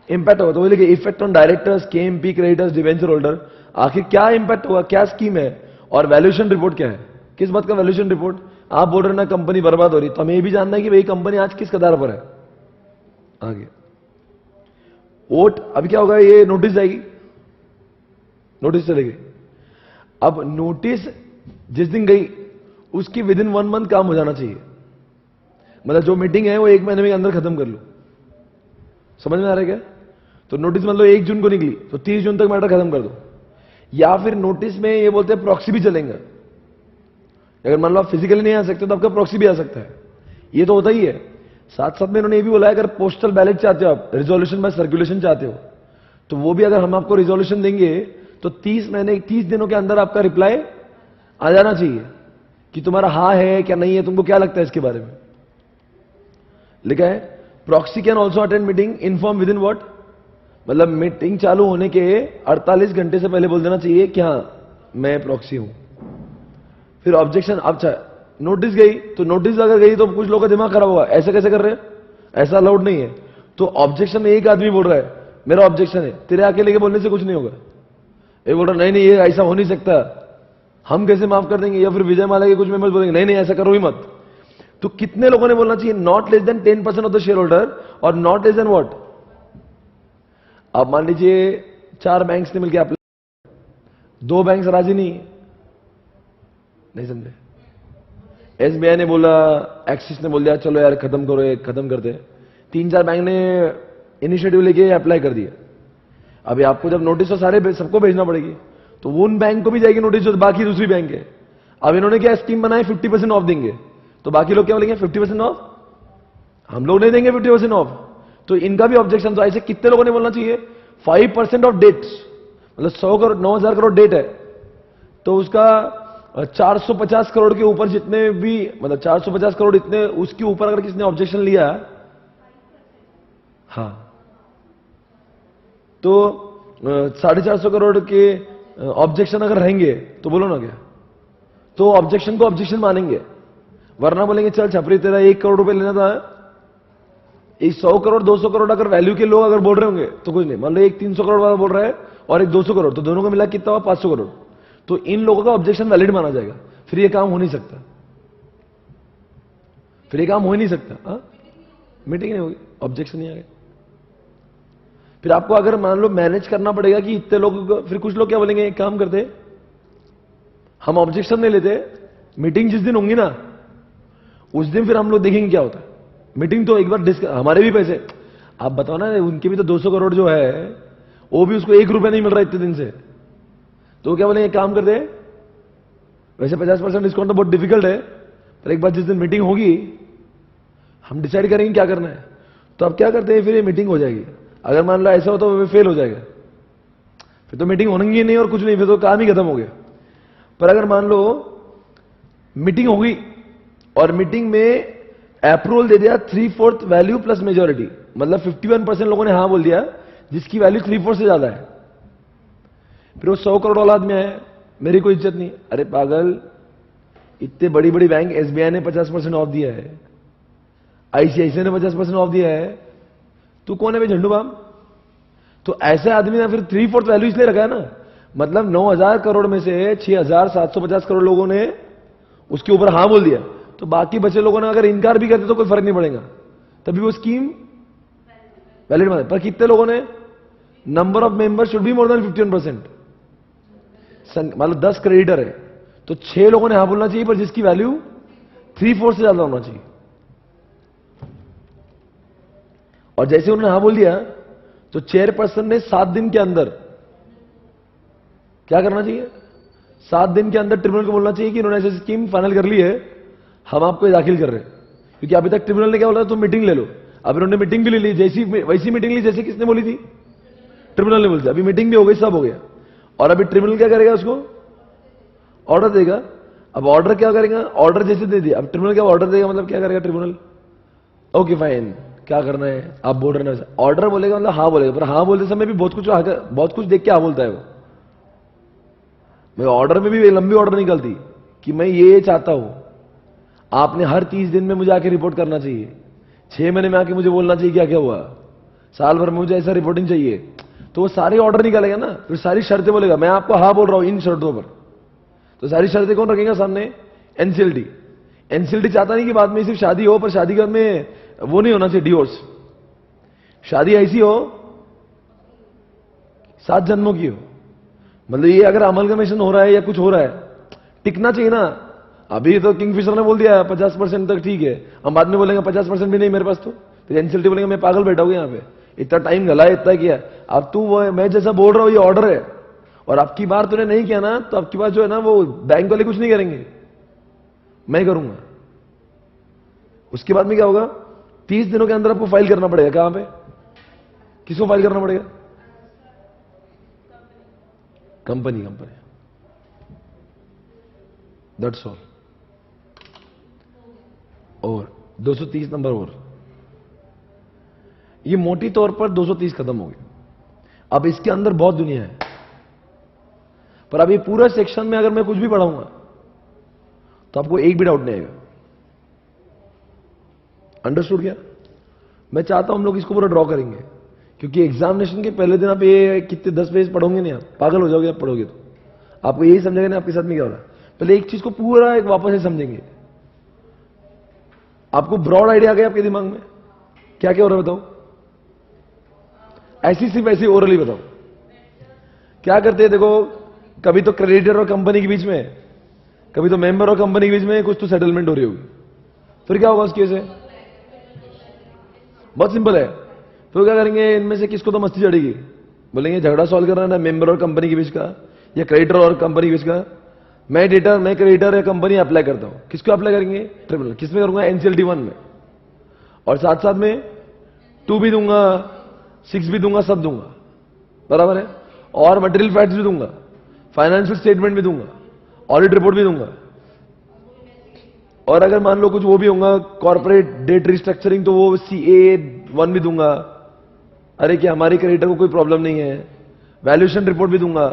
इंपैक्ट होगा, तो बोले effect on directors, KMP creditors, debenture holder, आखिर क्या इंपैक्ट होगा, क्या स्कीम है, और वैल्यूएशन रिपोर्ट क्या है, किस बात का वैल्यूएशन रिपोर्ट। आप बोल रहे ना कंपनी बर्बाद हो रही, तो हमें ये भी जानना है कि भाई कंपनी आज किस कदार पर है। आगे वोट, अब क्या होगा, ये नोटिस जाएगी, नोटिस चलेगी। अब नोटिस जिस दिन गई उसकी विद इन 1 मंथ काम हो जाना चाहिए, मतलब जो मीटिंग है वो 1 महीने में अंदर खत्म कर लो। समझ में आ रहा है क्या, तो नोटिस मतलब 1 जून को निकली तो 30 जून तक मैटर खत्म कर दो। या फिर नोटिस में ये बोलते हैं प्रॉक्सी भी चलेंगे, अगर मान लो आप फिजिकली नहीं आ सकते तो आपका प्रॉक्सी भी आ सकता है, ये तो होता ही है। साथ साथ में इन्होंने ये भी बोला है अगर पोस्टल बैलेट चाहते हो आप, रिजोल्यूशन बाय सर्कुलेशन चाहते हो, तो वो भी अगर हम आपको रिजोल्यूशन देंगे तो 30 दिनों के अंदर आपका रिप्लाई आ जाना चाहिए कि तुम्हारा हाँ है क्या नहीं है, तुमको क्या लगता है इसके बारे में। लिखा है proxy can also attend meeting inform with in what, मतलब मीटिंग चालू होने के 48 घंटे से पहले बोल देना चाहिए कि हाँ मैं प्रॉक्सी हूं। फिर ऑब्जेक्शन, अच्छा नोटिस गई तो नोटिस अगर गई तो कुछ लोगों का दिमाग खराब होगा, ऐसे कैसे कर रहे हैं, ऐसा अलाउड नहीं है। तो ऑब्जेक्शन में एक आदमी बोल रहा है मेरा ऑब्जेक्शन है, तेरे अकेले के बोलने से कुछ नहीं होगा। ये बोल रहा नहीं नहीं ये ऐसा हो नहीं सकता, हम कैसे माफ कर देंगे, या फिर विजय माल्या के कुछ मेंबर्स बोलेंगे नहीं नहीं ऐसा करो ही मत। तो कितने लोगों ने बोलना चाहिए not less than 10% of the shareholder और नॉट लेस देन व्हाट। अब मान लीजिए 4 बैंक्स ने मिलकर अप्लाई, 2 बैंक्स राजी नहीं समझे, एसबीआई ने बोला, एक्सिस ने बोल दिया चलो यार खत्म करो, ये खत्म करते हैं, 3-4 बैंक ने इनिशिएटिव लेके अप्लाई कर दिया। अभी आपको जब नोटिस तो सारे सबको भेजना पड़ेगी, तो उन बैंक को भी जाएगी नोटिस जो बाकी दूसरी बैंक है। अब इन्होंने क्या स्कीम बनाई 50% ऑफ देंगे, तो बाकी लोग क्या बोलेंगे 50% ऑफ, हम लोग नहीं देंगे 50% ऑफ, तो इनका भी ऑब्जेक्शन। तो ऐसे कितने लोगों ने बोलना चाहिए 5% ऑफ डेट, मतलब 100 करोड़ 9,000 करोड़ डेट है, तो उसका 450 करोड़ के ऊपर जितने भी, मतलब 450 करोड़ इतने उसके ऊपर अगर किसने ऑब्जेक्शन लिया, हाँ तो 450 करोड़ के ऑब्जेक्शन अगर रहेंगे तो बोलो ना क्या, तो ऑब्जेक्शन को ऑब्जेक्शन मानेंगे, वरना बोलेंगे चल छपरी तेरा 1 करोड़ रुपए लेना था, एक 100 करोड़ 200 करोड़ अगर वैल्यू के लोग अगर बोल रहे होंगे तो कुछ नहीं, मान लो एक 300 करोड़ वाला बोल रहा है और एक 200 करोड़, तो दोनों को मिला कितना हुआ 500 करोड़, तो इन लोगों का ऑब्जेक्शन वैलिड माना जाएगा, फिर ये काम हो नहीं सकता, फिर ये काम हो ही नहीं सकता। मीटिंग नहीं होगी, ऑब्जेक्शन नहीं आ गया, फिर आपको अगर मान लो मैनेज करना पड़ेगा कि इतने लोगों को, फिर कुछ लोग क्या बोलेंगे एक काम करते हम ऑब्जेक्शन नहीं लेते, मीटिंग जिस दिन होंगी ना उस दिन फिर हम लोग देखेंगे क्या होता है। मीटिंग तो एक बार हमारे भी पैसे, आप बताओ ना, उनके भी तो 200 करोड़ जो है वो भी उसको 1 रुपया नहीं मिल रहा इतने दिन से, तो क्या बोले एक काम करते, वैसे 50% डिस्काउंट तो बहुत डिफिकल्ट है, पर एक बार जिस दिन मीटिंग होगी हम डिसाइड करेंगे क्या करना है, तो अब क्या करते हैं फिर ये मीटिंग हो जाएगी। अगर मान लो ऐसा हो तो फेल हो जाएगा, फिर तो मीटिंग होनी नहीं और कुछ नहीं, फिर तो काम ही खत्म हो गया। पर अगर मान लो मीटिंग हो गई और मीटिंग में अप्रूवल दे दिया 3/4 वैल्यू प्लस मेजोरिटी, मतलब 51% लोगों ने हां बोल दिया जिसकी वैल्यू 3/4 से ज्यादा है, फिर वो 100 करोड़ वाला आदमी है मेरी कोई इज्जत नहीं, अरे पागल इतने बड़ी बड़ी बैंक, एसबीआई ने 50% ऑफ दिया है, आईसीआईसीआई ने 50% ऑफ दिया है, तू कौन है भाई झंडू बाम। तो ऐसे आदमी ने फिर 3/4 वैल्यू इसलिए रखा है ना, मतलब 9,000 करोड़ में से 6,750 करोड़ लोगों ने उसके ऊपर हां बोल दिया, तो बाकी बचे लोगों ने अगर इनकार भी करते तो कोई फर्क नहीं पड़ेगा, तभी वो स्कीम वैलिड माने। पर कितने लोगों ने, number of member should be more than 51%, मतलब 10 क्रेडिटर है तो 6 लोगों ने हां बोलना चाहिए, पर जिसकी वैल्यू 3/4 से ज्यादा होना चाहिए। और जैसे उन्होंने हां बोल दिया तो चेयरपर्सन ने 7 दिन के अंदर क्या करना चाहिए, 7 दिन के अंदर ट्रिब्यूनल को बोलना चाहिए कि इन्होंने ऐसी स्कीम फाइनल कर ली है, हम आपको ये दाखिल कर रहे हैं। क्योंकि अभी तक ट्रिब्यूनल ने क्या बोला, तुम मीटिंग ले लो, अब इन्होंने मीटिंग भी ले ली, जैसी वैसी मीटिंग ली जैसे किसने बोली थी, ट्रिब्यूनल ने बोली थी। अभी मीटिंग भी हो गई, सब हो गया, और अभी ट्रिब्यूनल क्या करेगा, उसको ऑर्डर देगा। अब ऑर्डर क्या करेगा, ऑर्डर जैसे दे दिया, अब ट्रिब्यूनल क्या ऑर्डर देगा, मतलब क्या करेगा ट्रिब्यूनल, ओके फाइन क्या करना है आप बोल रहे हैं, ऑर्डर बोलेगा मतलब हाँ बोलेगा, पर हाँ बोलते समय भी बहुत कुछ देख के हाँ बोलता है वो। मैं ऑर्डर में भी लंबी ऑर्डर निकलती कि मैं ये चाहता हूं, आपने हर 30 दिन में मुझे आके रिपोर्ट करना चाहिए, 6 महीने में आके मुझे बोलना चाहिए क्या क्या हुआ, साल भर में मुझे ऐसा रिपोर्टिंग चाहिए, तो वो सारे ऑर्डर निकालेगा ना, फिर सारी शर्तें बोलेगा, मैं आपको हाँ बोल रहा हूं इन शर्तों पर, तो सारी शर्तें कौन रखेगा सामने, एनसीएलटी। एनसीएलटी चाहता नहीं कि बाद में सिर्फ शादी हो, पर शादी के बाद में वो नहीं होना चाहिए डिवोर्स, शादी ऐसी हो 7 जन्मों की हो, मतलब ये अगर अमलगमेशन हो रहा है या कुछ हो रहा है टिकना चाहिए ना। अभी तो किंगफिशर ने बोल दिया 50% तक ठीक है, हम बाद में बोलेंगे 50% भी नहीं मेरे पास, तो फिर एनसीएलटी बोलेंगे मैं पागल बैठा हूं यहाँ पे, इतना टाइम गला है, इतना किया, अब तू वो मैं जैसा बोल रहा हूं ये ऑर्डर है, और अब की बार तूने नहीं किया ना तो अब की बार जो है ना वो बैंक वाले कुछ नहीं करेंगे, मैं करूंगा। उसके बाद में क्या होगा, 30 दिनों के अंदर आपको फाइल करना पड़ेगा। कहां पे, किसको फाइल करना पड़ेगा? कंपनी। That's all. और 230 नंबर और, ये मोटी तौर पर 230 खत्म हो गई। अब इसके अंदर बहुत दुनिया है, पर अब ये पूरा सेक्शन में अगर मैं कुछ भी पढ़ाऊंगा तो आपको एक भी डाउट नहीं आएगा। अंडरस्टूड क्या? मैं चाहता हूं हम लोग इसको पूरा ड्रॉ करेंगे, क्योंकि एग्जामिनेशन के पहले दिन आप ये कितने 10 पेज पढ़ोगे नहीं, आप पागल हो जाओगे। आप पढ़ोगे तो आपको यही समझेगा नहीं आपके साथ में क्या हो रहा है। पहले एक चीज को पूरा एक वापस से समझेंगे। आपको ब्रॉड आइडिया आ गया आपके दिमाग में क्या क्या हो रहा है? बताओ, ऐसी सिर्फ ऐसी ओरली बताओ क्या करते हैं। देखो, कभी तो क्रेडिटर और कंपनी के बीच में, कभी तो मेंबर और कंपनी के बीच में कुछ तो सेटलमेंट हो रही होगी। फिर क्या होगा उस केस है? बहुत सिंपल है। फिर क्या करेंगे, इनमें से किसको तो मस्ती चढ़ेगी, बोलेंगे झगड़ा सॉल्व करना है ना मेंबर और कंपनी के बीच का, या क्रेडिटर और कंपनी के बीच का। मैं क्रेडिटर या कंपनी अप्लाई करता हूं। किसको अप्लाई करेंगे? ट्रिब्यूनल। किसमें करूंगा? एनसीएलटी 1 में। और साथ साथ में 2 भी दूंगा, 6 भी दूंगा, सब दूंगा, बराबर है। और मटेरियल फैक्ट्स भी दूंगा, फाइनेंशियल स्टेटमेंट भी दूंगा, ऑडिट रिपोर्ट भी दूंगा। और अगर मान लो कुछ वो भी होगा, कॉर्पोरेट डेट रिस्ट्रक्चरिंग, तो वो CA 1 भी दूंगा। अरे क्या हमारी क्रेडिटर को कोई प्रॉब्लम नहीं है, वैल्यूएशन रिपोर्ट भी दूंगा,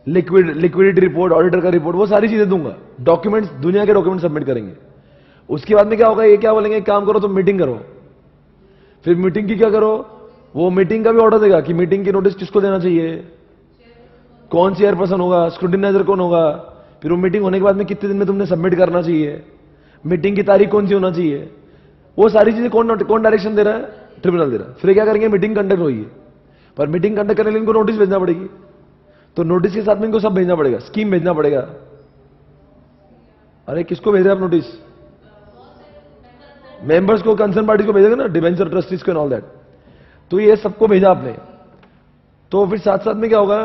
लिक्विडिटी रिपोर्ट, ऑडिटर का रिपोर्ट, वो सारी चीजें दूंगा। डॉक्यूमेंट्स, दुनिया के डॉक्यूमेंट सबमिट करेंगे। उसके बाद में क्या होगा, ये क्या बोलेंगे, काम करो तो मीटिंग करो। फिर मीटिंग की क्या करो, वो मीटिंग का भी ऑर्डर देगा कि मीटिंग की नोटिस किसको देना चाहिए, कौन चेयरपर्सन होगा, स्क्रूटिनाइजर कौन होगा। फिर वो मीटिंग होने के बाद में कितने दिन में तुमने सबमिट करना चाहिए, मीटिंग की तारीख कौन सी होना चाहिए, वो सारी चीजें कौन डायरेक्शन दे रहा है? ट्रिब्यूनल दे रहा है। फिर क्या करेंगे, मीटिंग कंडक्ट होगी, पर मीटिंग कंडक्ट करने के लिए इनको नोटिस भेजना पड़ेगी। तो नोटिस के साथ में इनको सब भेजना पड़ेगा, स्कीम भेजना पड़ेगा। अरे किसको भेज रहे हैं आप नोटिस? मेंबर्स को, कंसर्न पार्टी को भेजेगा ना, डिवेंचर ट्रस्टीज को एंड ऑल दैट। तो ये सबको भेजा आपने। तो फिर साथ साथ में क्या होगा,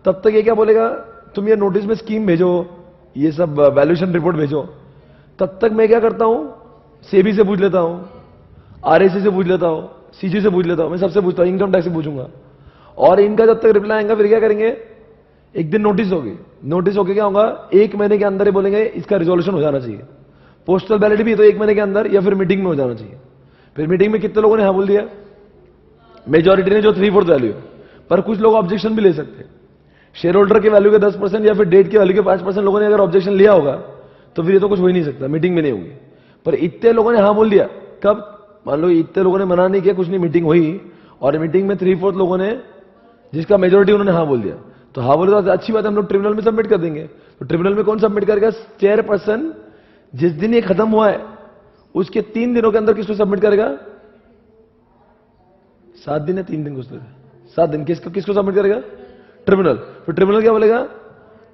तब तक ये क्या बोलेगा, तुम ये नोटिस में स्कीम भेजो, ये सब वैल्यूएशन रिपोर्ट भेजो। तब तक मैं क्या करता हूं, सेबी से पूछ लेता हूं, RSC से पूछ लेता हूं, CG से पूछ लेता हूं, मैं सबसे पूछता हूं, इनकम टैक्स से पूछूंगा। और इनका जब तक रिप्लाई आएगा, फिर क्या करेंगे, एक दिन नोटिस होगी। नोटिस होके क्या होगा, 1 महीने के अंदर ही बोलेंगे इसका रिजोल्यूशन हो जाना चाहिए। पोस्टल बैलेट भी तो 1 महीने के अंदर, या फिर मीटिंग में हो जाना चाहिए। फिर मीटिंग में कितने लोगों ने हाँ बोल दिया? मेजॉरिटी ने, जो 3/4 वैल्यू है। पर कुछ लोग ऑब्जेक्शन भी ले सकते हैं। शेयर होल्डर के वैल्यू के 10% या फिर डेट के वैल्यू के 5% लोगों ने अगर ऑब्जेक्शन लिया होगा, तो फिर ये तो कुछ हो ही नहीं सकता, मीटिंग में नहीं होगी। पर इतने लोगों ने हाँ बोल दिया, कब? मान लो इतने लोगों ने मना नहीं किया, कुछ नहीं, मीटिंग हुई, और मीटिंग में 3/4 लोगों ने, जिसका मेजोरिटी, उन्होंने हाँ बोल दिया। तो हाँ बोले तो अच्छी बात है, हम लोग ट्रिब्यूनल में सबमिट कर देंगे। तो ट्रिब्यूनल में कौन सबमिट करेगा? चेयरपर्सन। जिस दिन ये खत्म हुआ है उसके 3 दिनों के अंदर किसको सबमिट करेगा? 7 दिन या 3 दिन, कुछ 7 दिन। किसको सबमिट करेगा? ट्रिब्यूनल। फिर ट्रिब्यूनल क्या बोलेगा,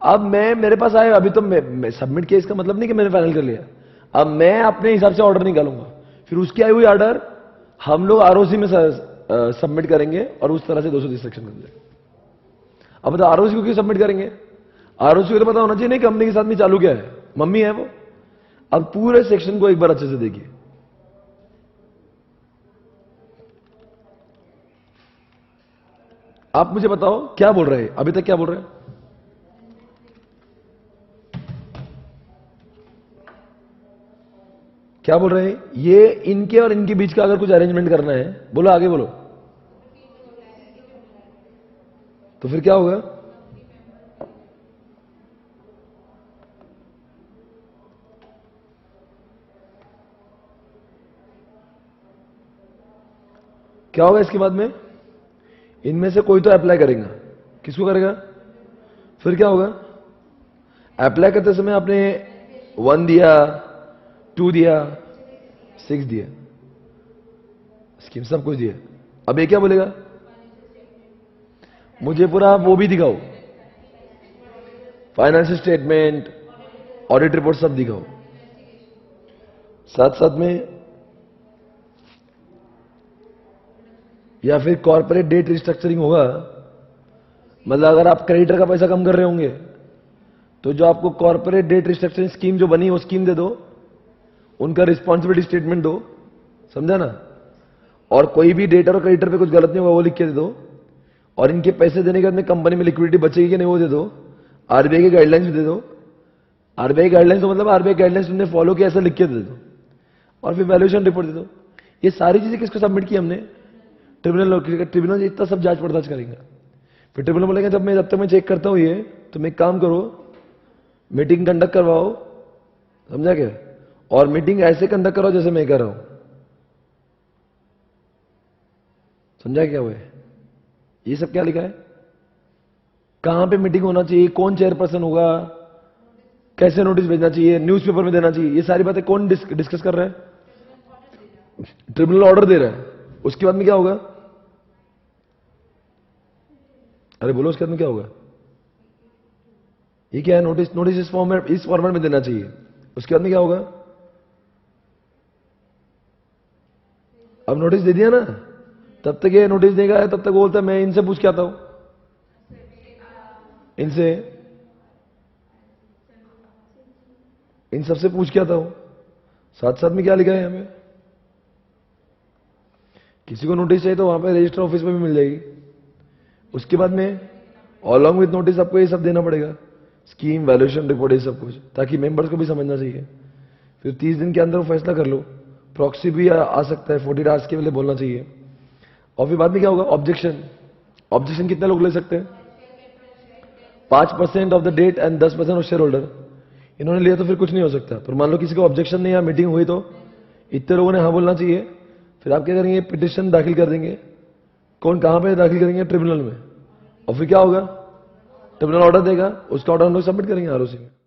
अब मैं, मेरे पास आए, अभी तो मैं सबमिट किया, इसका मतलब नहीं कि मैंने फाइनल कर लिया। अब मैं अपने हिसाब से ऑर्डर निकालूंगा। फिर उसकी आई हुई ऑर्डर हम लोग ROC में सबमिट करेंगे, और उस तरह से 230 सेक्शन बन जाएगा। अब बताओ ROC को क्यों सबमिट करेंगे? ROC को तो पता होना चाहिए नहीं कंपनी के साथ में चालू क्या है, मम्मी है वो। अब पूरे सेक्शन को एक बार अच्छे से देखिए। आप मुझे बताओ क्या बोल रहे हैं अभी तक, क्या बोल रहे हैं? क्या बोल रहे हैं? ये इनके और इनके बीच का अगर कुछ अरेंजमेंट करना है, बोलो, आगे बोलो। तो फिर क्या होगा? क्या होगा इसके बाद में? इनमें से कोई तो अप्लाई करेगा। किसको करेगा? फिर क्या होगा? अप्लाई करते समय आपने 1 दिया, 2 दिया, 6 दिया, स्कीम सब कुछ दिया। अब ये क्या बोलेगा, मुझे पूरा वो भी दिखाओ, फाइनेंशियल स्टेटमेंट, ऑडिट रिपोर्ट सब दिखाओ। साथ साथ में या फिर कॉर्पोरेट डेट रिस्ट्रक्चरिंग होगा, मतलब अगर आप क्रेडिटर का पैसा कम कर रहे होंगे तो जो आपको कॉर्पोरेट डेट रिस्ट्रक्चरिंग स्कीम जो बनी वो स्कीम दे दो, उनका रिस्पॉन्सिबिलिटी स्टेटमेंट दो, समझा ना। और कोई भी डेटर और क्रेडिटर पे कुछ गलत नहीं होगा वो लिख के दे दो। और इनके पैसे देने के बाद में कंपनी में लिक्विडिटी बचेगी कि नहीं वो दे दो। आरबीआई की गाइडलाइंस भी दे दो। आरबीआई गाइडलाइंस तो मतलब आरबीआई गाइडलाइंस तुमने फॉलो किया ऐसा लिख के दे दो। और फिर वैल्यूएशन रिपोर्ट दे दो। ये सारी चीजें किसको सबमिट की हमने? ट्रिब्यूनल इतना सब जांच पड़ताल करेंगे। फिर ट्रिब्यूनल बोलेंगे जब तक मैं चेक करता हूं ये, तुम एक काम करो, मीटिंग कंडक्ट करवाओ, समझा क्या? और मीटिंग ऐसे कंडक्ट कराओ जैसे मैं कर रहा हूं, समझा क्या हुआ? ये सब क्या लिखा है? कहां पे मीटिंग होना चाहिए, कौन चेयरपर्सन होगा, कैसे नोटिस भेजना चाहिए, न्यूज़पेपर में देना चाहिए, ये सारी बातें कौन डिस्कस कर रहा है? ट्रिब्यूनल ऑर्डर दे रहा है। उसके बाद में क्या होगा? अरे बोलो, उसके बाद में क्या होगा? ये क्या है? नोटिस इस फॉर्मेट में देना चाहिए। उसके बाद में क्या होगा? अब नोटिस दे दिया ना, तब तक ये नोटिस देगा, तब तक बोलता है मैं इनसे पूछ के आता हूं, इनसे, इन सबसे पूछ के आता हूं। साथ साथ में क्या लिखा है हमें? किसी को नोटिस चाहिए तो वहां पे रजिस्टर ऑफिस में भी मिल जाएगी। उसके बाद में अलॉन्ग विद नोटिस आपको ये सब देना पड़ेगा, स्कीम, वैल्यूएशन रिपोर्ट, ये सब कुछ, ताकि मेंबर्स को भी समझना चाहिए। फिर 30 दिन के अंदर वो फैसला कर लो। प्रॉक्सी भी आ सकता है, 40 आवर्स के लिए बोलना चाहिए। और फिर बाद में क्या होगा? ऑब्जेक्शन। ऑब्जेक्शन कितने लोग ले सकते हैं? 5% of the debt and 10% of shareholder. इन्होंने लिया तो फिर कुछ नहीं हो सकता। पर मान लो किसी को ऑब्जेक्शन नहीं, या मीटिंग हुई तो इतने लोगों ने हाँ बोलना चाहिए। फिर आप क्या करेंगे? पिटिशन दाखिल कर देंगे। कौन कहां पे दाखिल करेंगे? ट्रिब्यूनल में। और फिर क्या होगा? ट्रिब्यूनल ऑर्डर देगा, उसका ऑर्डर हम लोग सबमिट करेंगे आरओसी में।